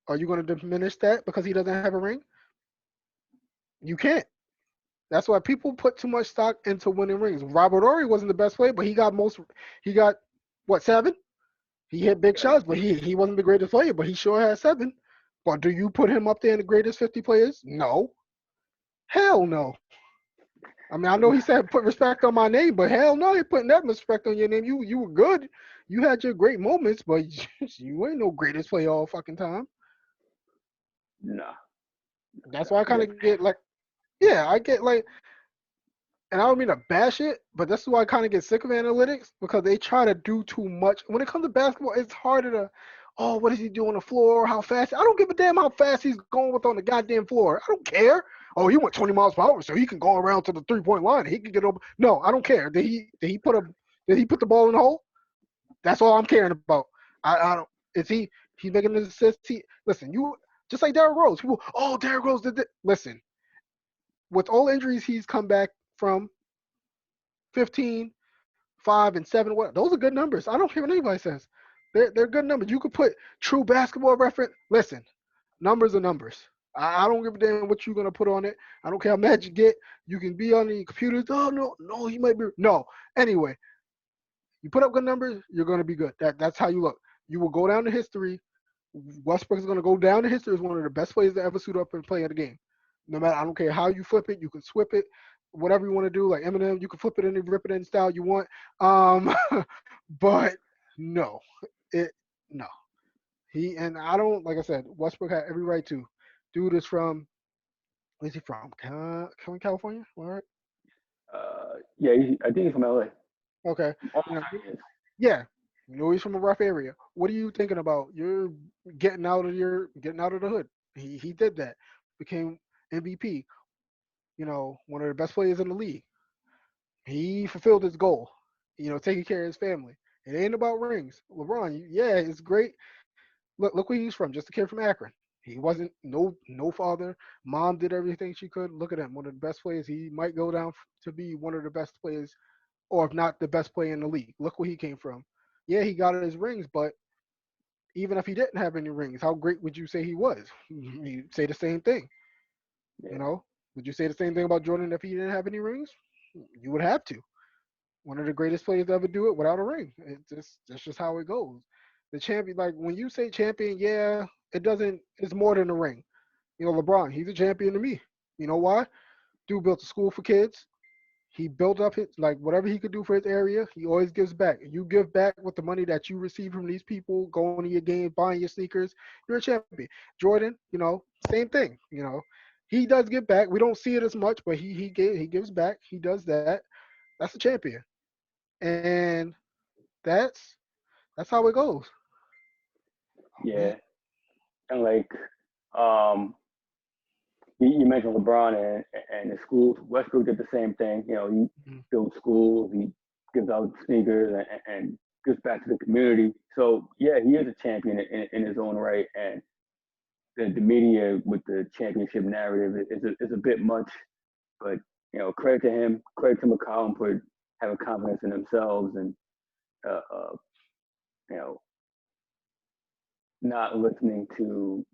Are you going to diminish that because he doesn't have a ring? You can't. That's why people put too much stock into winning rings. Robert Ory wasn't the best player, but he got most. He got what, 7? He hit big Yeah, shots, but he wasn't the greatest player, but he sure had 7. But do you put him up there in the greatest 50 players? No. Hell no. I mean, I know he said put respect on my name, but hell no, he putting that respect on your name. You were good. You had your great moments, but you ain't no greatest player all fucking time. nah, That's why nah. I kind of get like, yeah, I get like, and I don't mean to bash it, but that's why I kind of get sick of analytics because they try to do too much. When it comes to basketball, it's harder to, oh, what does he do on the floor? How fast? I don't give a damn how fast he's going with on the goddamn floor. I don't care. Oh, he went 20 miles per hour, so he can go around to the 3-point line. He can get over. No, I don't care. Did he put the ball in the hole? That's all I'm caring about. I don't. Is he's making an assist? Listen, you just like Derrick Rose. People, oh, Derrick Rose did it. Listen, with all injuries he's come back from, 15, 5, and 7. What? Those are good numbers. I don't care what anybody says. They're good numbers. You could put true basketball reference. Listen, numbers are numbers. I don't give a damn what you're gonna put on it. I don't care how mad you get. You can be on the computers. Oh no, he might be no. Anyway, you put up good numbers, you're gonna be good. That's how you look. You will go down to history. Westbrook is gonna go down to history as one of the best players to ever suit up and play at the game. No matter, I don't care how you flip it. You can swip it, whatever you want to do. Like Eminem, you can flip it and rip it in style you want. Um, but no, it no. He and I don't like I said. Westbrook had every right to. Dude is from. Where's he from? California. All right. Yeah, I think he's from LA. Okay. Almost You know, 9 years. yeah. You know he's from a rough area. What are you thinking about? You're getting out of the hood. He did that. Became MVP. You know, one of the best players in the league. He fulfilled his goal. You know, taking care of his family. It ain't about rings. LeBron, yeah, it's great. Look where he's from. Just a kid from Akron. He wasn't no father. Mom did everything she could. Look at him, one of the best players. He might go down to be one of the best players, or if not the best player in the league. Look where he came from. Yeah, he got his rings, but even if he didn't have any rings, how great would you say he was? You'd say the same thing. You Yeah, know, would you say the same thing about Jordan if he didn't have any rings? You would have to. One of the greatest players to ever do it without a ring. That's just how it goes. The champion, like when you say champion, yeah, it doesn't. It's more than a ring. You know, LeBron, he's a champion to me. You know why? Dude built a school for kids. He built up his like whatever he could do for his area. He always gives back. You give back with the money that you receive from these people, going to your games, buying your sneakers. You're a champion. Jordan, you know, same thing. You know, he does give back. We don't see it as much, but he gives back. He does that. That's a champion, and that's that's how it goes. Oh man. yeah, and like um, you mentioned LeBron and the schools. Westbrook did the same thing. You know, he Mhm. builds schools, he gives out sneakers, and gives back to the community. So yeah, he is a champion in his own right, and the media with the championship narrative is a bit much. But you know, credit to him, credit to McCollum for having confidence in themselves and uh, uh, you know not listening to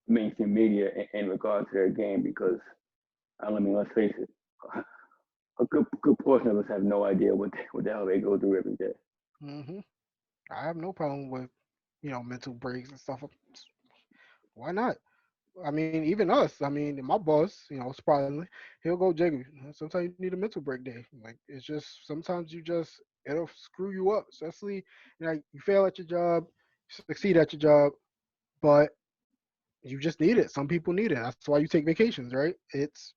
mainstream media in regard to their game because I mean, let's face it, a good portion of us have no idea what the hell they go through every day. Hmm. I have no problem with mental breaks and stuff. Why not? I mean, even us. I mean, my boss, surprisingly, he'll go, Jacob. Sometimes you need a mental break day. Like it's just sometimes it'll screw you up. Especially you fail at your job, succeed at your job, but you just need it. Some people need it. That's why you take vacations, right? It's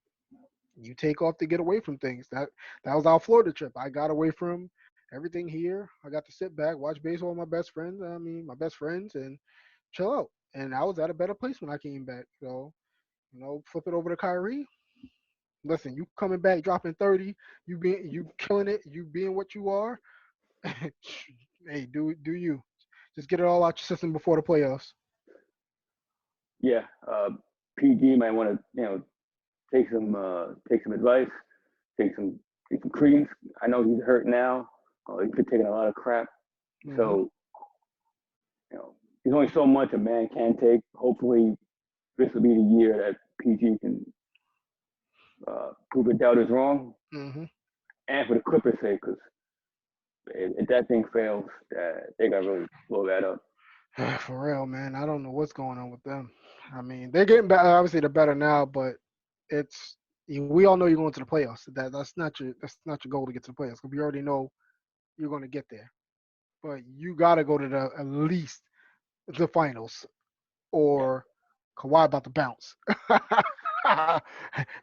you take off to get away from things. That was our Florida trip. I got away from everything here. I got to sit back, watch baseball with my best friends. I mean, my best friends, and chill out. And I was at a better place when I came back. So flip it over to Kyrie. Listen, you coming back dropping 30, you killing it, you being what you are. Hey, do you just get it all out your system before the playoffs? Yeah, PG might want to take some advice, take some credence. I know he's hurt now. He's been taking a lot of crap, Hmm. so you know there's only so much a man can take. Hopefully, this will be the year that PG can prove the doubters wrong, Hmm. and for the Clippers' sake, because if that thing fails, they got to really blow that up. For real, man. I don't know what's going on with them. I mean, they're getting better. Obviously, they're better now, but it's we all know you're going to the playoffs. That's not your goal to get to the playoffs. 'Cause we already know you're going to get there. But you got to go to the at least the finals, Yeah, or Kawhi about to bounce.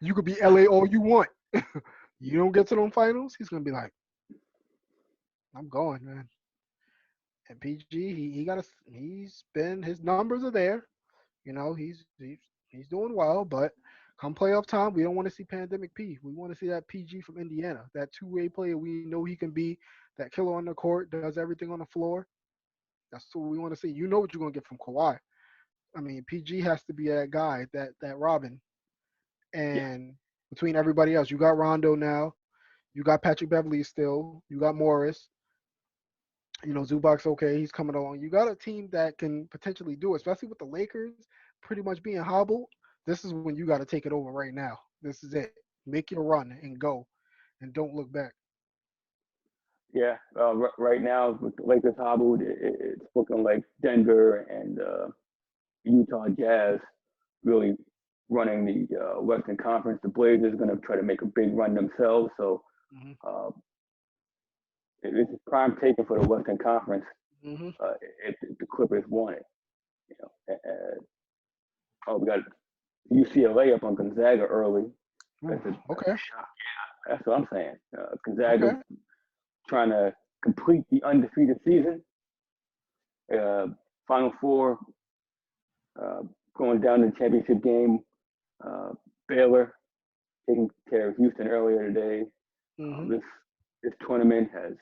You could be LA all you want. You don't get to them finals, he's gonna be like, I'm going, man. And PG, he got he's been his numbers are there. He's doing well, but come playoff time, we don't want to see pandemic P. We want to see that PG from Indiana, that two-way player we know he can be, that killer on the court, does everything on the floor. That's what we want to see. You know what you're gonna get from Kawhi. I mean, PG has to be that guy, that Robin. yeah, And between everybody else, you got Rondo now, you got Patrick Beverly still, you got Morris. Zubac's okay. He's coming along. You got a team that can potentially do it, especially with the Lakers pretty much being hobbled. This is when you got to take it over right now. This is it. Make your run and go, and don't look back. yeah. Right now, with the Lakers hobbled, it's looking like Denver and Utah Jazz really running the Western Conference. The Blazers are going to try to make a big run themselves. So Hmm. uh, it's prime taken for the Western Conference Hmm. if the Clippers want it. You know, oh, we got UCLA up on Gonzaga early. Ooh, That's a okay, shock. That's what I'm saying. Gonzaga okay. trying to. complete the undefeated season. Uh, Final four, uh, going down to the championship game. Uh, Baylor taking care of Houston earlier today. Mm-hmm. This tournament has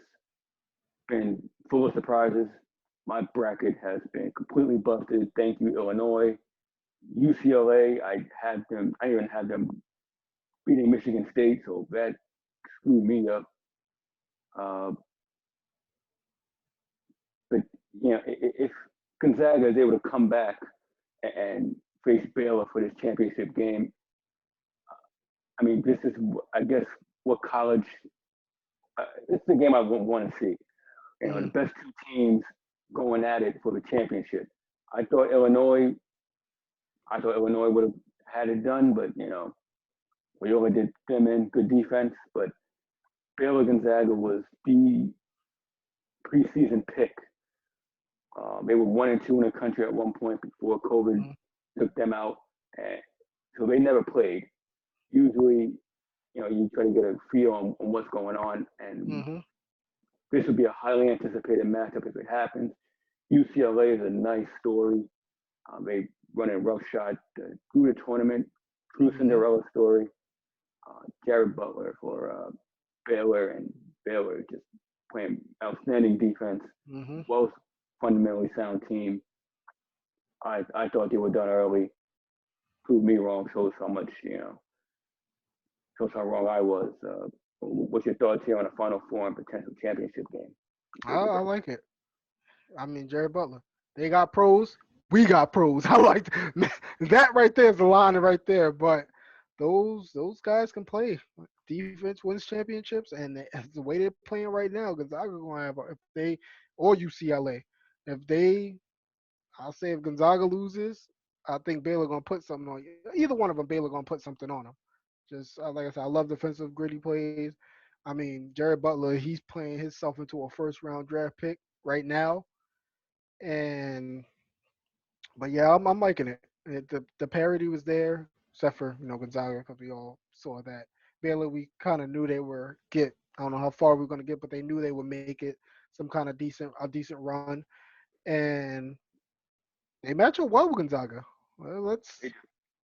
been full of surprises. My bracket has been completely busted. Thank you, Illinois. UCLA, I had them. I even had them beating Michigan State, so that screwed me up. Uh, but if Gonzaga is able to come back and face Baylor for this championship game, I mean, this is, I guess, what college. This is the game I would want to see. The Mm-hmm. best two teams going at it for the championship. I thought Illinois, I thought Illinois would have had it done, but we only did them in good defense. But Baylor Gonzaga was the preseason pick. They were 1-2 in the country at one point before COVID took them out, and so they never played. Usually, you try to get a feel on what's going on, and Mm-hmm. this would be a highly anticipated matchup if it happens. UCLA is a nice story. They run a roughshod through the tournament, true Cinderella story. Jared Butler for Baylor, and Baylor just playing outstanding defense, Mm-hmm. well fundamentally sound team. I thought they were done early. Proved me wrong. Shows how much shows how wrong I was. What's your thoughts here on a Final Four and potential championship game? I like it. I mean, Jerry Butler. They got pros. We got pros. I like that right there is the line right there. But those guys can play. Defense wins championships, and the way they're playing right now, Gonzaga gonna have if they or UCLA. If they, I'll say if Gonzaga loses, I think Baylor gonna put something on you. Either one of them, Baylor gonna put something on them. Just like I said, I love defensive gritty plays. I mean, Jared Butler, he's playing himself into a first round draft pick right now, and but yeah, I'm liking it. The parity was there, except for Gonzaga because we all saw that. Baylor, we kind of knew they were get. I don't know how far we are going to get, but they knew they would make it some kind of decent run, and they match up well with Gonzaga. Well,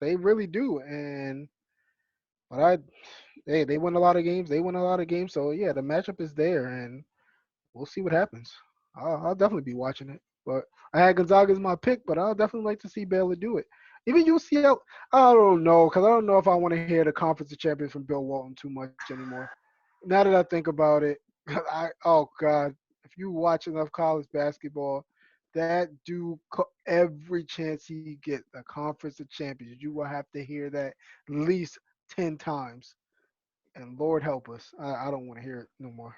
they really do, and but they win a lot of games. They win a lot of games, so yeah, the matchup is there, and we'll see what happens. I'll definitely be watching it. But I had Gonzaga as my pick, but I'll definitely like to see Baylor do it. Even UCL, I don't know, because I don't know if I want to hear the Conference of Champions from Bill Walton too much anymore. Now that I think about it, oh God, if you watch enough college basketball, that dude every chance he get the Conference of Champions, you will have to hear that at least 10 times. And Lord help us, I don't want to hear it no more.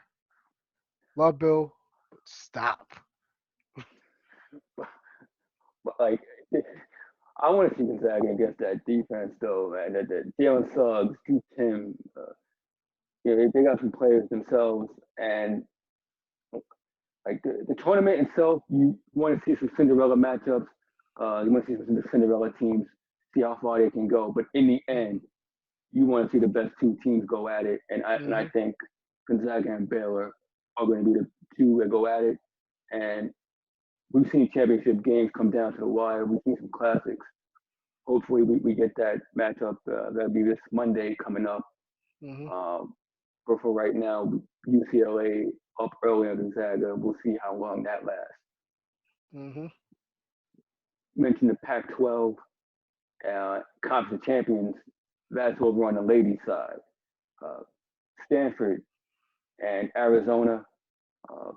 Love Bill, but stop. But like, I want to see Gonzaga against that defense though, man. That Jalen Suggs, Drew Tim, they got some players themselves, and like the tournament itself, you want to see some Cinderella matchups. You want to see some Cinderella teams, see how far they can go. But in the end, you want to see the best two teams go at it, and I Hmm. think Gonzaga and Baylor are going to be the two that go at it. And we've seen championship games come down to the wire. We've seen some classics. Hopefully, we get that matchup. That'll be this Monday coming up. Hmm. Um, but for right now, UCLA up early on Gonzaga. We'll see how long that lasts. Hmm. You mentioned the Pac-12 conference champions. That's over on the ladies' side. Uh, Stanford and Arizona uh,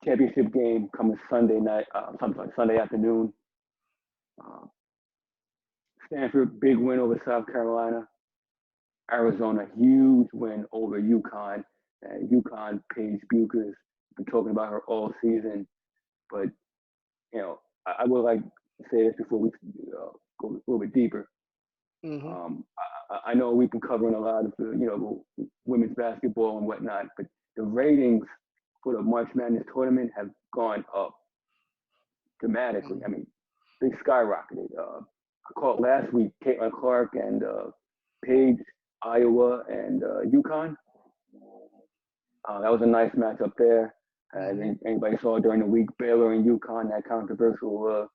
championship game coming Sunday night, Sunday afternoon. Uh, Stanford big win over South Carolina. Arizona huge win over UConn. And UConn Paige Buchers been talking about her all season, but I would like to say this before we go a little bit deeper. Hmm. I know we've been covering a lot of women's basketball and whatnot, but the ratings for the March Madness tournament have gone up dramatically. I mean, they skyrocketed. I called last week Caitlin Clark and Paige, Iowa, and UConn. That was a nice matchup there. As Hmm. anybody saw during the week, Baylor and UConn, that controversial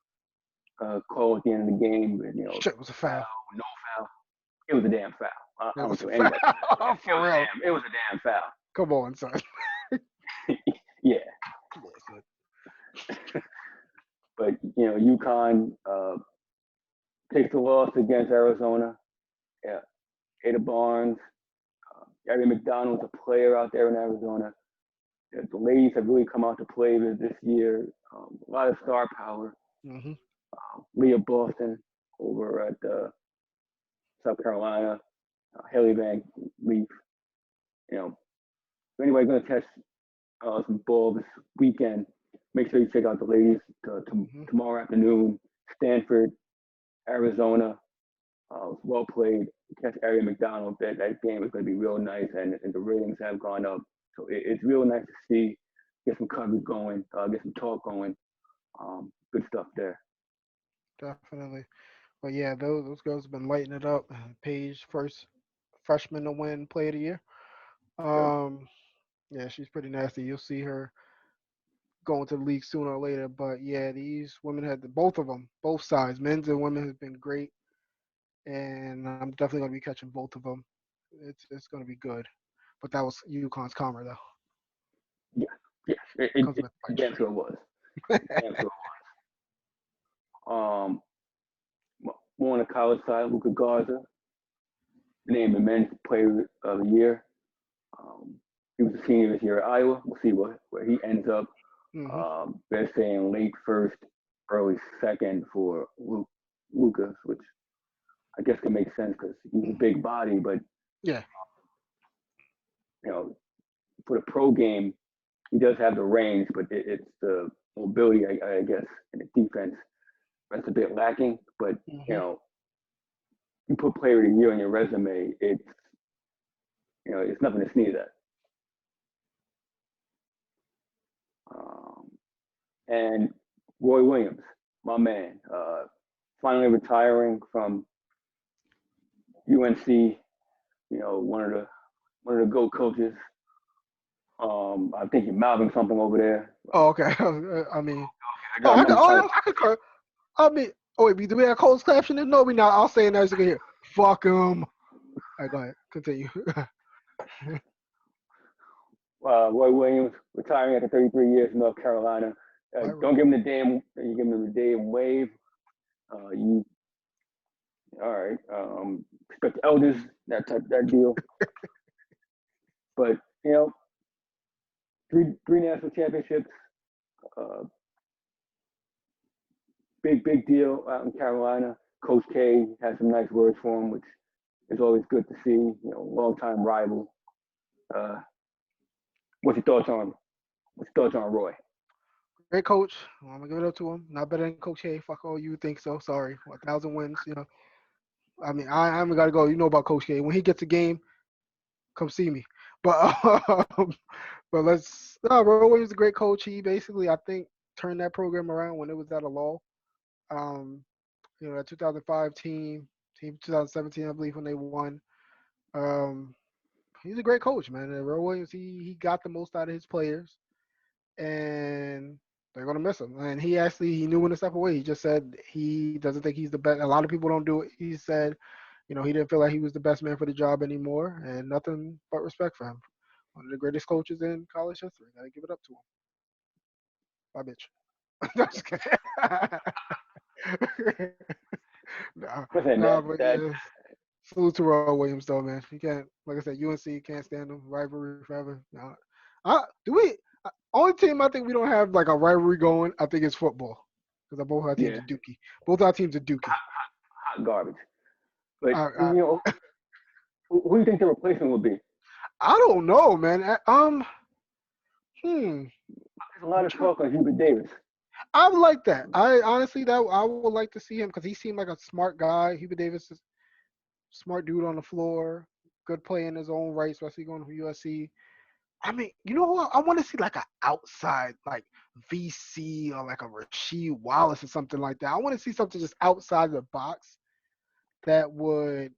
call at the end of the game, and, Shit was a foul, foul. no foul. It was a damn foul. It I don't was a care what anybody says. foul for real. It was a damn foul. Come on, son. Yeah, Come on, son. but UConn takes the loss against Arizona. Yeah, Ada Barnes, Gary McDonald's a player out there in Arizona. Yeah, the ladies have really come out to play this year. A lot of star power. Hmm. Leah Boston over at South Carolina. Haley Van Leaf. You know, if anybody's going to catch some ball this weekend, make sure you check out the ladies Hmm. tomorrow afternoon. Stanford, Arizona. Well played. Catch Ari McDonald. That game is going to be real nice, and the ratings have gone up. So it's real nice to see. Get some coverage going. Get some talk going. Good stuff there. Definitely. But yeah, those girls have been lighting it up. Paige, first freshman to win Play of the Year. Yep. Um, yeah, she's pretty nasty. You'll see her going to the league sooner or later. But yeah, these women had both of them, both sides, men's and women, has been great, and I'm definitely gonna be catching both of them. It's gonna be good. But that was UConn's karma though. Yeah. Yeah. Comes back to bite Damn sure was. you. Damn sure was. More on the college side, Luka Garza, named the men's player of the year. Um, he was a senior this year at Iowa. We'll see where he ends up. Hmm. They're saying late first, early second for Lucas, which I guess can make sense because he's a big body, but Yeah. you know, for the pro game, he does have the range, but it's the mobility, I guess, in the defense that's a bit lacking. But you Hmm. know, you put player of the year on your resume, it's nothing to sneeze at. Um, and Roy Williams, my man, finally retiring from UNC. One of the GOAT coaches. I think you're mouthing something over there. Oh, okay. I mean, oh, I'm trying to. I could. I mean, oh wait, do we have closed captioning? No, we not. I'll say it as you can hear. Fuck him. All right, go ahead. Continue. Roy Williams retiring after 33 years in North Carolina. Why Don't Roy? give him the damn. You give him the damn wave. You all right? Respect the elders. That deal. But three national championships. Uh, big deal out in Carolina. Coach K has some nice words for him, which is always good to see. Longtime rival. Uh, what's your thoughts on Roy? Great coach. I'm gonna give it up to him. Not better than Coach K. Fuck all you think so. Sorry. 1,000 wins. I mean, I haven't got to go. You know about Coach K. When he gets a game, come see me. But but let's. No, Roy Williams is a great coach. He basically, I think, turned that program around when it was at a lull. Um, that 2005 team 2017, I believe, when they won. Um, he's a great coach, man. And Roy Williams, he got the most out of his players, and they're gonna miss him. And he knew when to step away. He just said he doesn't think he's the best. A lot of people don't do it. He said, he didn't feel like he was the best man for the job anymore, and nothing but respect for him. One of the greatest coaches in college history. Gotta give it up to him. Bye, bitch. No, just kidding. nah, Listen, nah, that but that yeah. Salute to Roy Williams though, man. You can't, like I said, UNC can't stand them. Rivalry forever. Nah. Do we? Only team I think we don't have like a rivalry going, I think, is football because both our teams yeah, are dookie. Both our teams are dookie. hot garbage. But I, I, who do you think the replacement will be? I don't know, man. Hmm. There's a lot I'm of trying. talk on Hubert Davis. I would like that. I honestly, that I would like to see him because he seemed like a smart guy. Hubert Davis is a smart dude on the floor, good play in his own right, especially going from USC. I mean, you know what? I want to see like an outside, like VC or like a Rasheed Wallace or something like that. I want to see something just outside the box that would,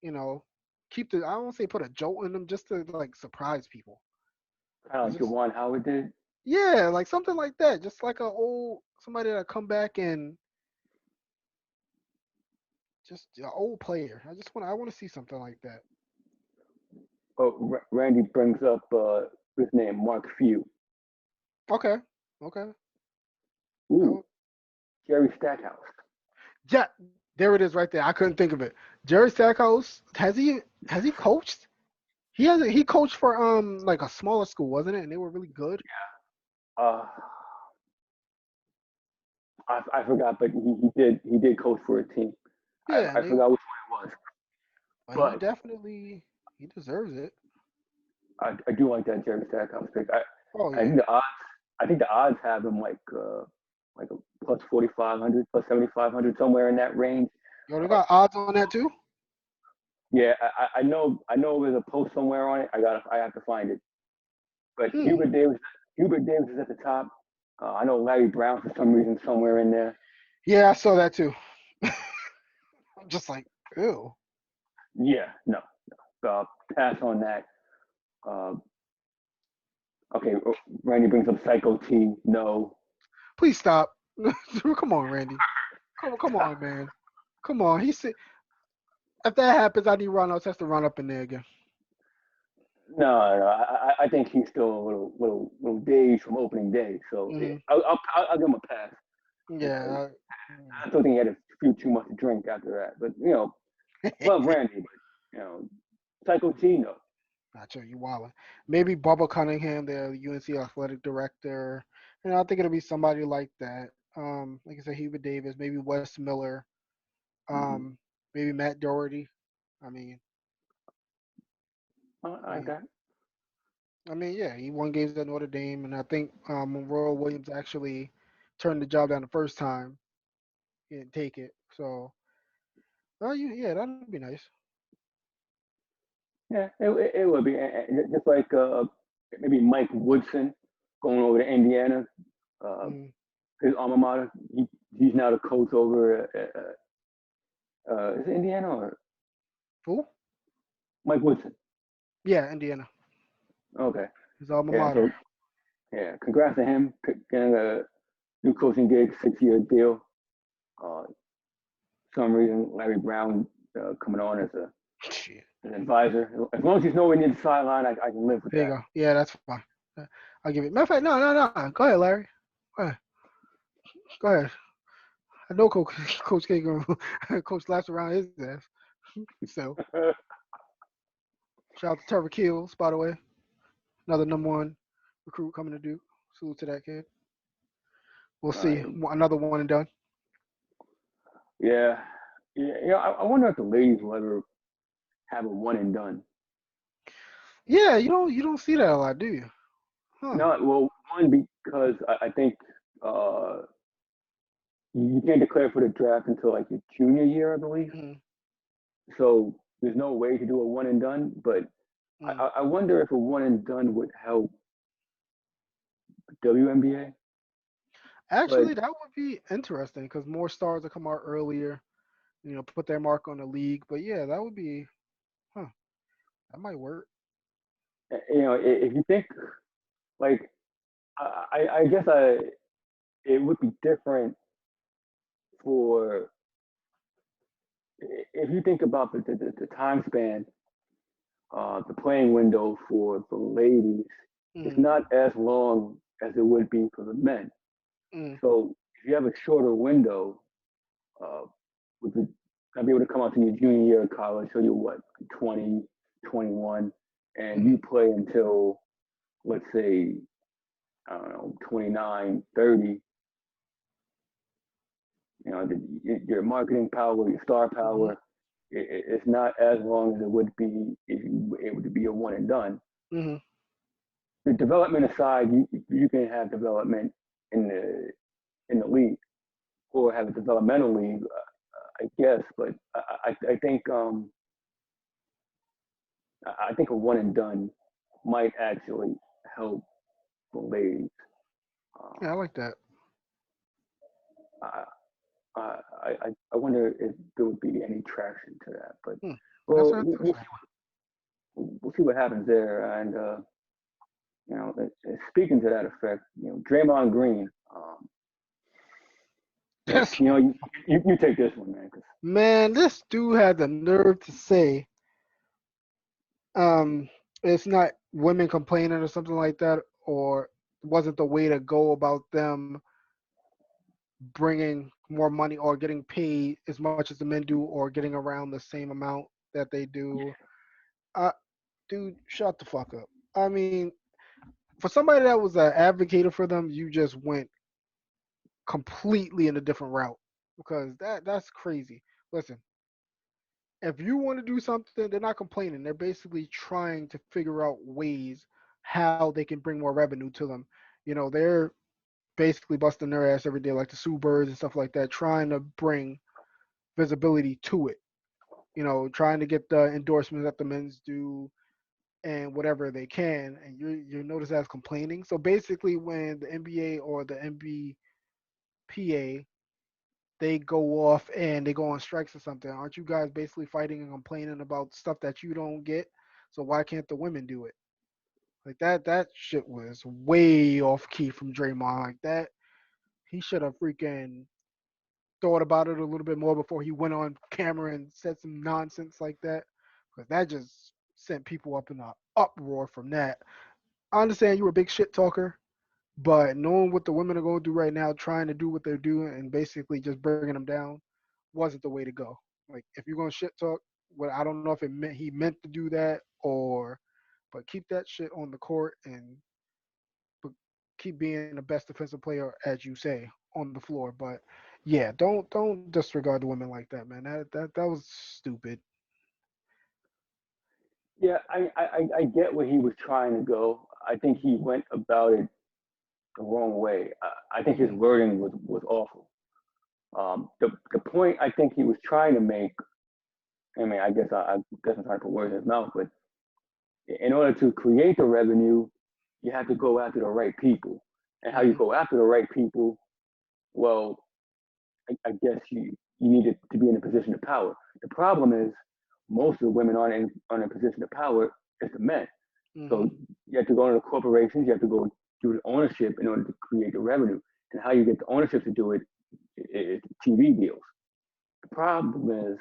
you know, keep the. I don't want to say put a jolt in them, just to like surprise people. Kind of It's like just Jawan Howard did. Yeah, like something like that. Just like a old somebody that come back and just an old player. I want to see something like that. Oh, Randy brings up his name, Mark Few. Okay. Okay. Ooh, Oh, Jerry Stackhouse. yeah, there it is right there. I couldn't think of it. Jerry Stackhouse, has he coached? He coached for like a smaller school, wasn't it? And they were really good. Uh, I forgot, but he did coach for a team. Yeah, and I they forgot which one it was, but he but definitely he deserves it. I do like that Jerry Stackhouse pick. Oh I yeah. think the odds I think the odds have him like a plus 4,500, plus 7,500, somewhere in that range. Yo, they Uh, got odds on that too? yeah, I know there's a post somewhere on it. I have to find it. But Hmm. Hubert Davis is at the top. I know Larry Brown for some reason somewhere in there. Yeah, I saw that too. I'm just like, ew. Yeah, no, uh, pass on that. Uh, okay, Randy brings up Psycho T. No, Please stop. Come on, Randy. Come on, man. Come on. He said if that happens, I need Ron Artest to run up in there again. no. I think he's still a little days from opening day. So Hmm. I'll give him a pass. Yeah. I still think he had a few too much to drink after that. But love Randy, but Psycho T. No. Not sure you wildin'. Maybe Bubba Cunningham, the UNC athletic director. I think it'll be somebody like that. Like I said, Hubert Davis, maybe Wes Miller, Mm-hmm. um, maybe Matt Doherty. I mean, I like mm, that. yeah, he won games at Notre Dame, and I think Roy Williams actually turned the job down the first time. He didn't take it. So, yeah, that'd be nice. Yeah, it would be. Just like maybe Mike Woodson going over to Indiana, uh, Mm. his alma mater. He's now the coach over is it Indiana or Who? Mike Woodson? Yeah, Indiana. Okay, His alma yeah. mater. So yeah, congrats to him getting a new coaching gig, 6-year deal. Uh, some reason Larry Brown coming on as Shit. an advisor. As long as he's nowhere near the sideline, I can live with There you that. go. Yeah, that's fine. I'll give it. Matter of fact, no, no, no. Go ahead, Larry. Go ahead. Go ahead. I know Coach Coach K gonna coach laps around his ass. So shout out to Trevor Keels, by the way. Another number one recruit coming to Duke. Salute to that kid. We'll see. uh, Another one and done. yeah, yeah. I wonder if the ladies will ever have a one and done. Yeah, you don't see that a lot, do you? Huh. No, well, one because I think uh, you can't declare for the draft until like your junior year, I believe. Mm, So there's no way to do a one and done. But mm. I wonder if a one and done would help WNBA. But Actually, that would be interesting because more stars will come out earlier. Put their mark on the league. But yeah, that would be. Huh. That might work. if you think like I guess it would be different for if you think about the time span, the playing window for the ladies is Mm, not as long as it would be for the men. mm, So if you have a shorter window, uh, with the, I'll be able to come out to your junior year of college, so you're what, 20, 21, and mm, you play until, let's say, I don't know, 29, 30. Your marketing power, your star mm, power, it's not as long as it would be if you were able to be a one and done. mm. The development aside, you can have development in the league or have a developmental league, I guess. But I think a one and done might actually help the ladies. Yeah, I Um, like that. I, I wonder if there would be any traction to that, but Hmm. That's well, interesting. we'll see what happens there, and Speaking to that effect, Draymond Green. This You take this one, man. 'Cause man, this dude had the nerve to say, um, it's not women complaining or something like that, or wasn't the way to go about them bringing more money or getting paid as much as the men do, or getting around the same amount that they do. Uh, dude, shut the fuck up. I mean, for somebody that was an advocate for them, you just went completely in a different route because that's crazy. Listen, if you want to do something, they're not complaining. They're basically trying to figure out ways how they can bring more revenue to them. They're basically busting their ass every day, like the Sue Birds and stuff like that, trying to bring visibility to it. Trying to get the endorsements that the men's do and whatever they can, and you notice as complaining. So basically, when the NBA or the NBPA they go off and they go on strikes or something, aren't you guys basically fighting and complaining about stuff that you don't get? So why can't the women do it? Like that shit was way off key from Draymond. Like that, he should have freaking thought about it a little bit more before he went on camera and said some nonsense like that. Because that just sent people up in an uproar from that. I understand you're a big shit talker, but knowing what the women are going through right now, trying to do what they're doing and basically just bringing them down, wasn't the way to go. Like if you're gonna shit talk, well, I don't know if it meant he meant to do that or, but keep that shit on the court and but keep being the best defensive player as you say on the floor. But yeah, don't disregard the women like that, man. That was stupid. yeah, I get where he was trying to go. I think he went about it the wrong way. I think his Hmm. wording was awful. The point I think he was trying to make. I mean, I guess I'm trying to put words in his mouth, but in order to create the revenue, you have to go after the right people. And how you Hmm. go after the right people, well, I guess you need to be in a position of power. The problem is most of the women aren't in a position of power. It's the men. Hmm. So you have to go into the corporations. You have to go do the ownership in order to create the revenue. And how you get the ownership to do it is TV deals. The problem is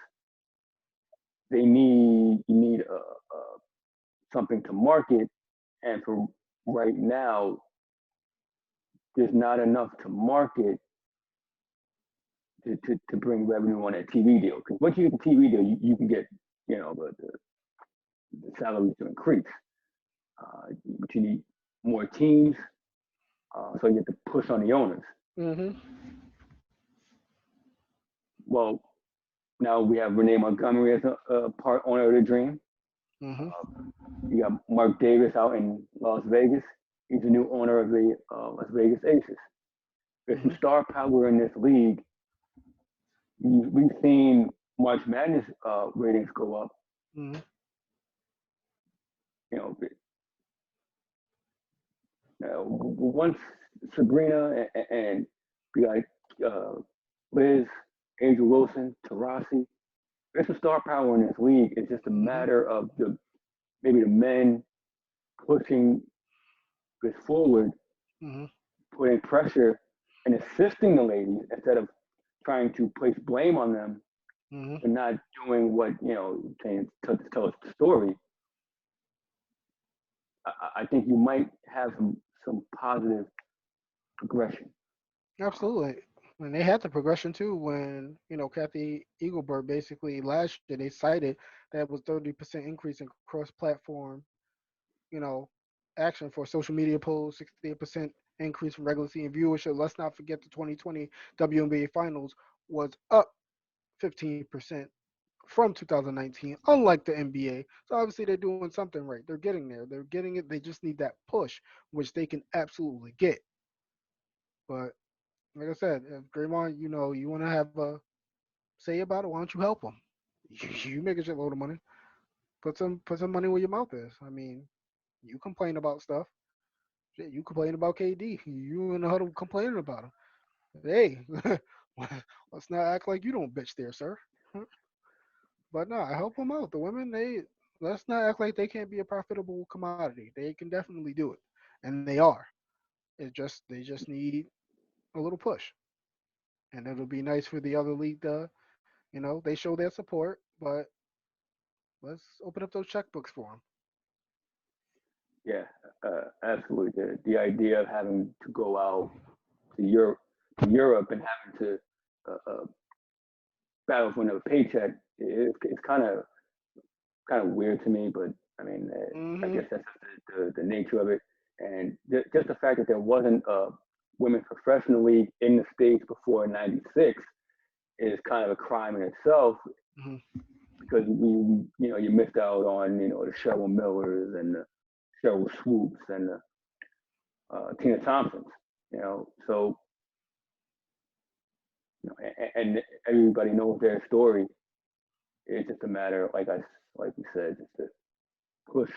you need something to market, and for right now, there's not enough to market to bring revenue on that TV deal. Because once you get the TV deal, you can get the salaries to increase. But you need more teams, so you have to push on the owners. Hmm. Well, now we have Renee Montgomery as a part owner of the Dream. Hmm. Uh, you got Mark Davis out in Las Vegas. He's the new owner of the Las Vegas Aces. There's some Hmm. star power in this league. We've seen March Madness ratings go up. Hmm. You know, once Sabrina and we got Liz, Angel Wilson, Tarasi. There's some star power in this league. It's just a Hmm. matter of maybe the men pushing this forward, Hmm. putting pressure and assisting the ladies instead of trying to place blame on them Hmm. for not doing what saying to tell us the story. I think you might have some positive progression. Absolutely. And they had the progression too when, Kathy Eagleberg basically last year they cited that was 30% increase in cross platform, you know, action for social media posts, 68% increase from regular season viewership. Let's not forget the 2020 WNBA finals was up 15% from 2019, unlike the NBA. So obviously they're doing something right. They're getting there. They're getting it. They just need that push, which they can absolutely get. But like I said, if Draymond, you want to have a say about it, why don't you help him? You make a shitload of money. Put some money where your mouth is. I mean, you complain about stuff. Shit, you complain about KD. You in the huddle complaining about him. Hey, let's not act like you don't bitch there, sir. But no, I help them out. The women, let's not act like they can't be a profitable commodity. They can definitely do it, and they are. They just need a little push, and it'll be nice for the other league to, they show their support, but let's open up those checkbooks for them. Yeah, absolutely. The idea of having to go out to Europe and having to battle for another paycheck, it's kind of weird to me. But I mean, I Hmm. guess that's just the nature of it, and just the fact that there wasn't a women's professional league in the states before '96 is kind of a crime in itself Hmm. because you missed out on the Cheryl Millers and the Cheryl Swoops and the Tina Thompsons, so and everybody knows their story. It's just a matter, like we said, just to push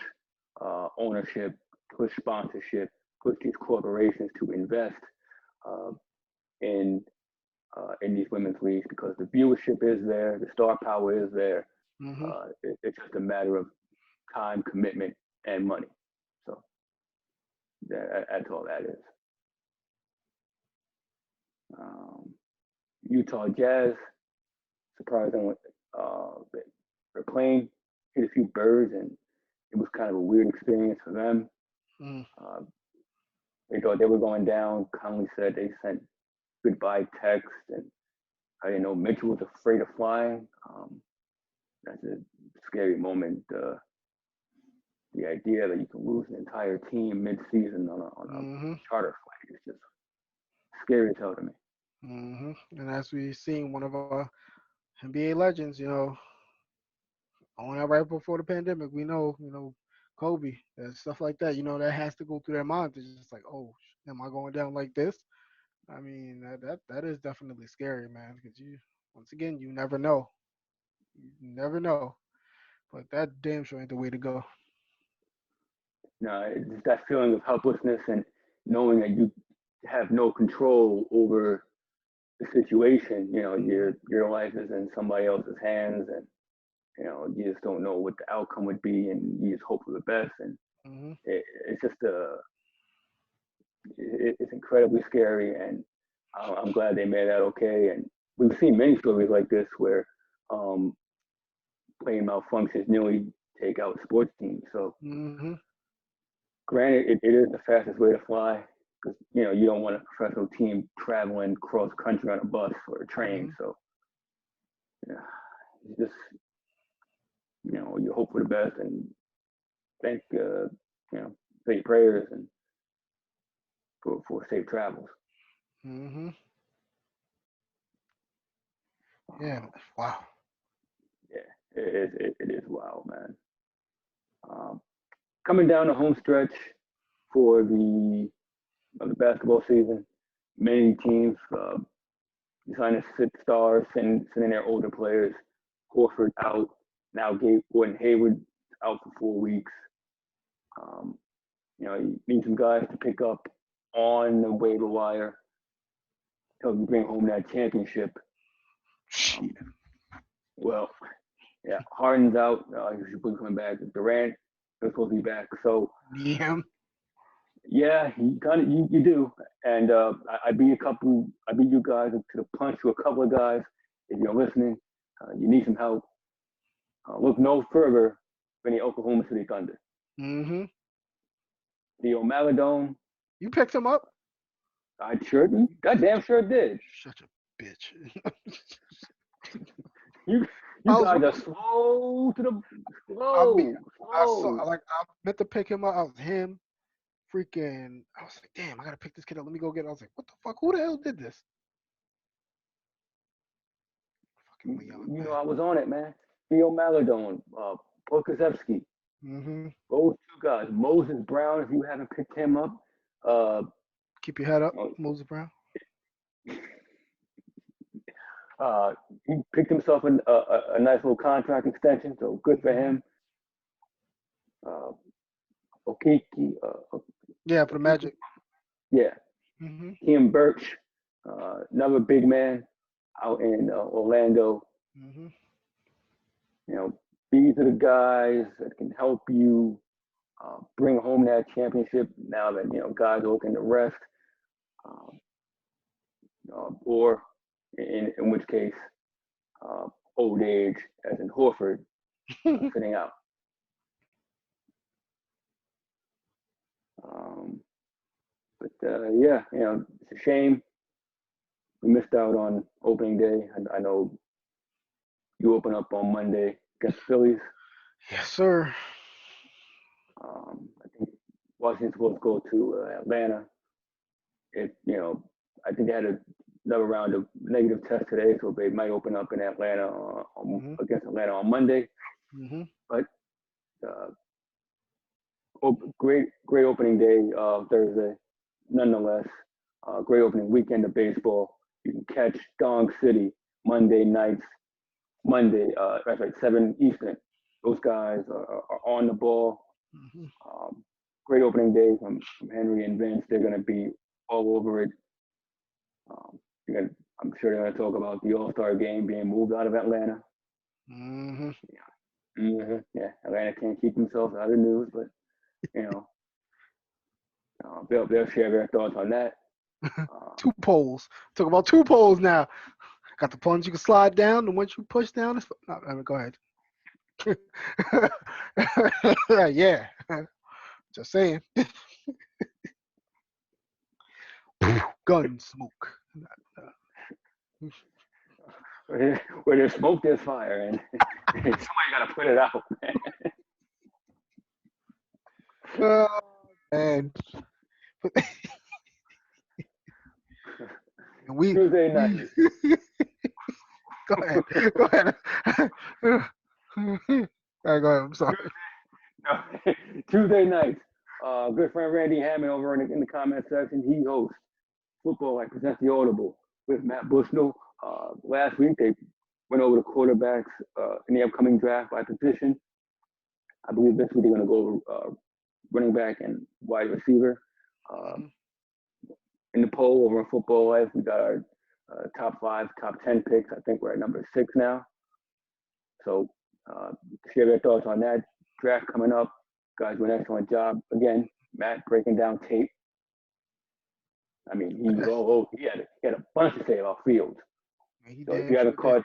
ownership, push sponsorship, push these corporations to invest uh, in in these women's leagues because the viewership is there, the star power is there. Hmm. It's just a matter of time, commitment, and money. So that's all that is. Um, Utah Jazz, surprisingly, their plane hit a few birds, and it was kind of a weird experience for them. Hmm. Uh, they thought they were going down. Conley said they sent goodbye texts, and I didn't know Mitchell was afraid of flying. That's a scary moment. The idea that you can lose an entire team mid-season on a Hmm. charter flight is just scary as hell to me. And as we seen, one of our NBA legends, on that right before the pandemic, we know, Kobe, and stuff like that, that has to go through their minds. It's just like, oh, am I going down like this? I mean, that is definitely scary, man, because once again, you never know. You never know. But that damn sure ain't the way to go. It's that feeling of helplessness and knowing that you have no control over the situation. Hmm. Your life is in somebody else's hands, and you just don't know what the outcome would be, and you just hope for the best. And Hmm. it's just it's incredibly scary, and I'm glad they made that okay. And we've seen many stories like this where um, plane malfunctions nearly take out sports teams. So, Hmm. granted, it is the fastest way to fly because you don't want a professional team traveling cross country on a bus or a train. Hmm. So, yeah, you just you hope for the best and thank say your prayers and for safe travels. Hmm. Yeah. Um, Wow. yeah, it is wild, man. Um, Coming down the home stretch for the basketball season, many teams deciding to sit stars, sending their older players. Horford out. Now Gordon Hayward out for 4 weeks. Um, you need some guys to pick up on the waiver wire, help you bring home that championship. Shit. Um, well, yeah, Harden's out. He's coming back. Durant is supposed to be back. So Need him. yeah, you do. And I beat you guys to the punch to a couple of guys. If you're listening, you need some help. Look no further than the Oklahoma City Thunder. Hmm. The O'Maladone, You picked him up. I sure, goddamn sure did. Such a bitch. You I you was, guys are slow to the I mean, I saw slow. like I meant to pick him up. I was him, freaking. I was like, damn, I gotta pick this kid up. Let me go get it. I was like, what the fuck? Who the hell did this? Fucking Leon, man. I was on it, man. Theo Maladone, Pokazevsky, Hmm. those two guys. Moses Brown, if you haven't picked him up, uh, Keep your head up, uh, Moses Brown. uh, he picked himself a nice little contract extension, so good for Hmm. him. Uh, Okiki, Yeah, for the Okiki, Magic. yeah. Hmm. Kim Birch, another big man out in Orlando. Hmm. You know, these are the guys that can help you. bring home that championship now that guys are looking to rest, um, or in which case, uh, old age, as in Horford, sitting out. Um, but yeah, it's a shame we missed out on opening day. I know you open up on Monday against the Phillies. Yes, sir. I think Washington's supposed to go to Atlanta. I think they had another round of negative tests today, so they might open up in Atlanta against Atlanta on Monday. Mm-hmm. But uh, great opening day Thursday, nonetheless. Great opening weekend of baseball. You can catch Gong City Monday nights. That's right, 7 Eastern. Those guys are on the ball. Mm-hmm. Great opening day from Henry and Vince. They're going to be all over it. Um, I'm sure they're going to talk about the All-Star game being moved out of Atlanta. Mm-hmm. Yeah, Atlanta can't keep themselves out of the news, but they'll share their thoughts on that. 2 poles. Talk about 2 poles now. Got the plunge you can slide down, and once you push down, it's go ahead. Yeah, just saying. Gun smoke. Where there's smoke, there's fire, and somebody got to put it out, man. And Tuesday night. Go ahead. Go ahead. All right, go ahead. I'm sorry. Tuesday night. Good friend Randy Hammond over in the comment section. He hosts Football Like Presents the Audible with Matt Bushnell. Last week they went over the quarterbacks in the upcoming draft by position. I believe this week they're going to go over running back and wide receiver. In the poll over in Football Life, we got our top 5, top 10 picks. I think we're at number 6 now. So share their thoughts on that draft coming up. Guys do an excellent job. Again, Matt breaking down tape. I mean, he was all over. He had a bunch to say about Fields. So if you haven't caught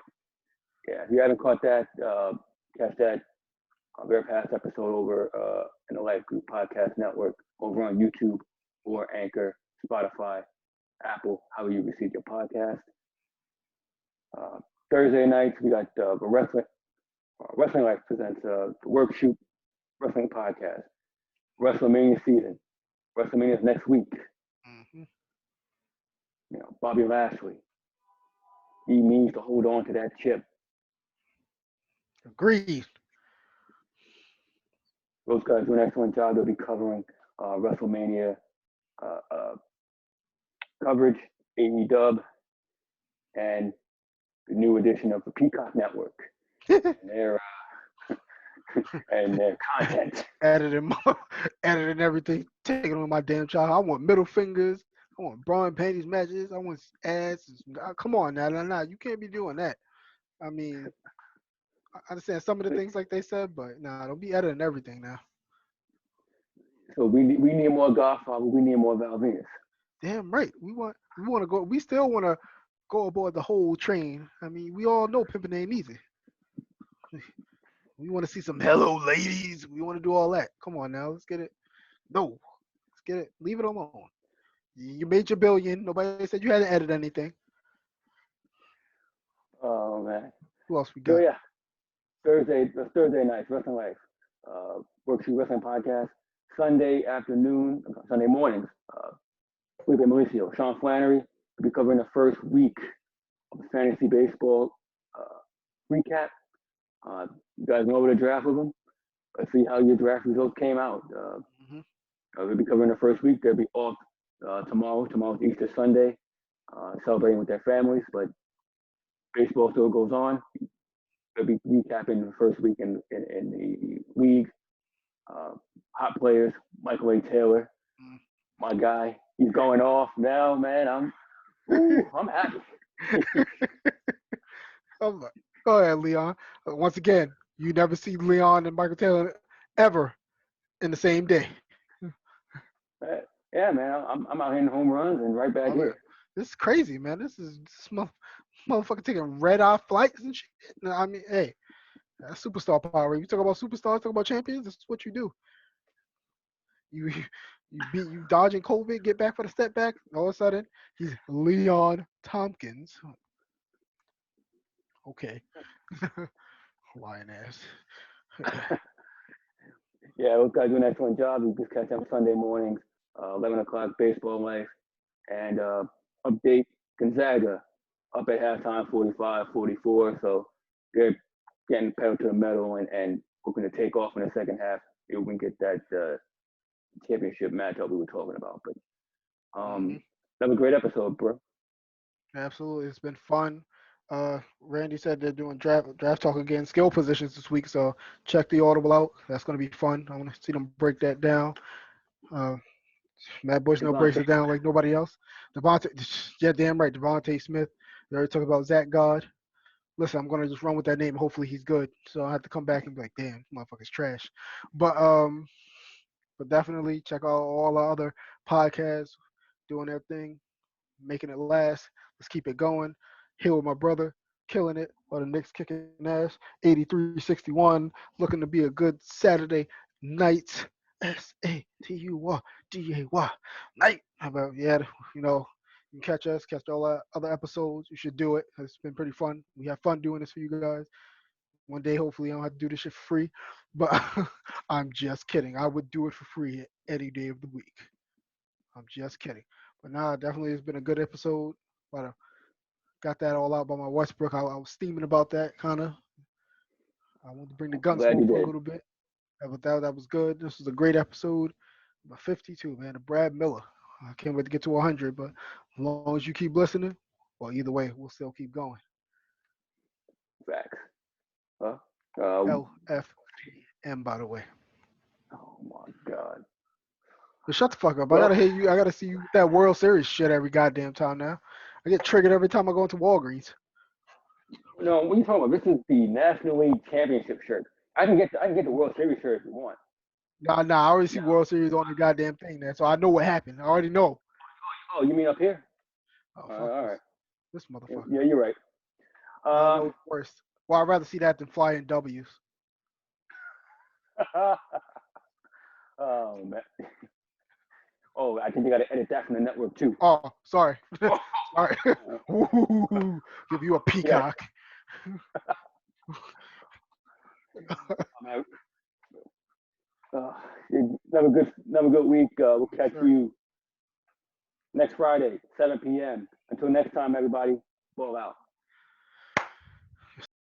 that, catch that very past episode over in the Life Group Podcast Network over on YouTube or Anchor, Spotify, Apple, however you receive your podcast. Thursday nights we got the Wrestling Life presents the Work Shoot Wrestling Podcast. WrestleMania season. WrestleMania is next week. Mm-hmm. Bobby Lashley. He needs to hold on to that chip. Agreed. Those guys do an excellent job. They'll be covering WrestleMania coverage, AEW, and the new edition of the Peacock Network and their content. Editing everything, taking on my damn child. I want middle fingers. I want bra and panties matches. I want ass. Come on now, nah, you can't be doing that. I mean, I understand some of the things like they said, but nah, don't be editing everything now. So we need more Godfather. We need more Val Venus. Damn right. We want to go. We still want to go aboard the whole train. I mean, we all know pimping ain't easy. We want to see some hello ladies. We want to do all that. Come on now, let's get it. No, let's get it. Leave it alone. You made your billion. Nobody said you had to edit anything. Oh man. Who else we got? So yeah, Thursday nights, Wrestling Life, Worksheet Wrestling Podcast. Sunday mornings, Felipe Malicio, Sean Flannery will be covering the first week of the fantasy baseball recap. You guys know the draft with them. Let's see how your draft results came out. They'll be covering the first week. They'll be off tomorrow. Tomorrow's Easter Sunday, celebrating with their families, but baseball still goes on. They'll be recapping the first week in the league. Hot players, Michael A. Taylor, my guy. He's going off now, man. I'm happy. Go ahead, Leon. Once again, you never see Leon and Michael Taylor ever in the same day. Yeah, man. I'm out hitting home runs and right back Oh, yeah. here. This is crazy, man. Motherfucker taking red eye flights and shit. No, I mean, hey, that's superstar power. You talk about superstars, talk about champions. This is what you do. You you dodging COVID, get back for the step back. All of a sudden, he's Leon Tompkins. Okay, lying ass. Yeah, those guys do an excellent job. You just catch them Sunday mornings, 11 o'clock baseball life, and update Gonzaga up at halftime 45-44. So they're getting pedal to the metal and looking to take off in the second half. If we can get that championship matchup we were talking about. But Hmm. that was a great episode, bro. Absolutely, it's been fun. Randy said they're doing draft talk again, skill positions this week. So check the audible out. That's gonna be fun. I want to see them break that down. Uh, Matt Bushnell breaks Devontae, it down like nobody else. Devontae, yeah, damn right. Devontae Smith. They already talked about Zach God. Listen, I'm gonna just run with that name. Hopefully he's good. So I have to come back and be like, damn, this motherfucker's trash. But um, but definitely check out all our other podcasts doing their thing, making it last. Let's keep it going. Here with my brother, killing it, or the Knicks kicking ass. 83-61, looking to be a good Saturday night. SATURDAY night. How about yeah? You know, you can catch us, catch all our other episodes. You should do it. It's been pretty fun. We have fun doing this for you guys. One day, hopefully, I don't have to do this shit for free. But I'm just kidding. I would do it for free any day of the week. I'm just kidding. But nah, definitely it's been a good episode. But got that all out by my Westbrook. I was steaming about that kind of. I wanted to bring the I'm gun glad you smoke for a did. little bit. But that was good. This was a great episode. Number 52, man. The Brad Miller. I can't wait to get to 100. But as long as you keep listening, well, either way, we'll still keep going. Facts. Huh? Uh, LFM, by the way. oh my God. But shut the fuck up. I Well, gotta hear you. I gotta see you with that World Series shit every goddamn time now. I get triggered every time I go into Walgreens. no, what are you talking about? This is the National League Championship shirt. I can get the World Series shirt if you want. Nah. I already see World Series on the goddamn thing there, so I know what happened. I already know. Oh, you mean up here? Oh fuck All right. this motherfucker. Yeah, you're right. I don't Uh, know what's worse. Well, I'd rather see that than flying W's. oh man. Oh, I think you got to edit that from the network too. Oh, sorry. Oh, Sorry. Ooh, give you a yeah, peacock. man. Uh, have a good week. We'll Yes, catch sir. you next Friday, 7 p.m. Until next time, everybody. Ball out.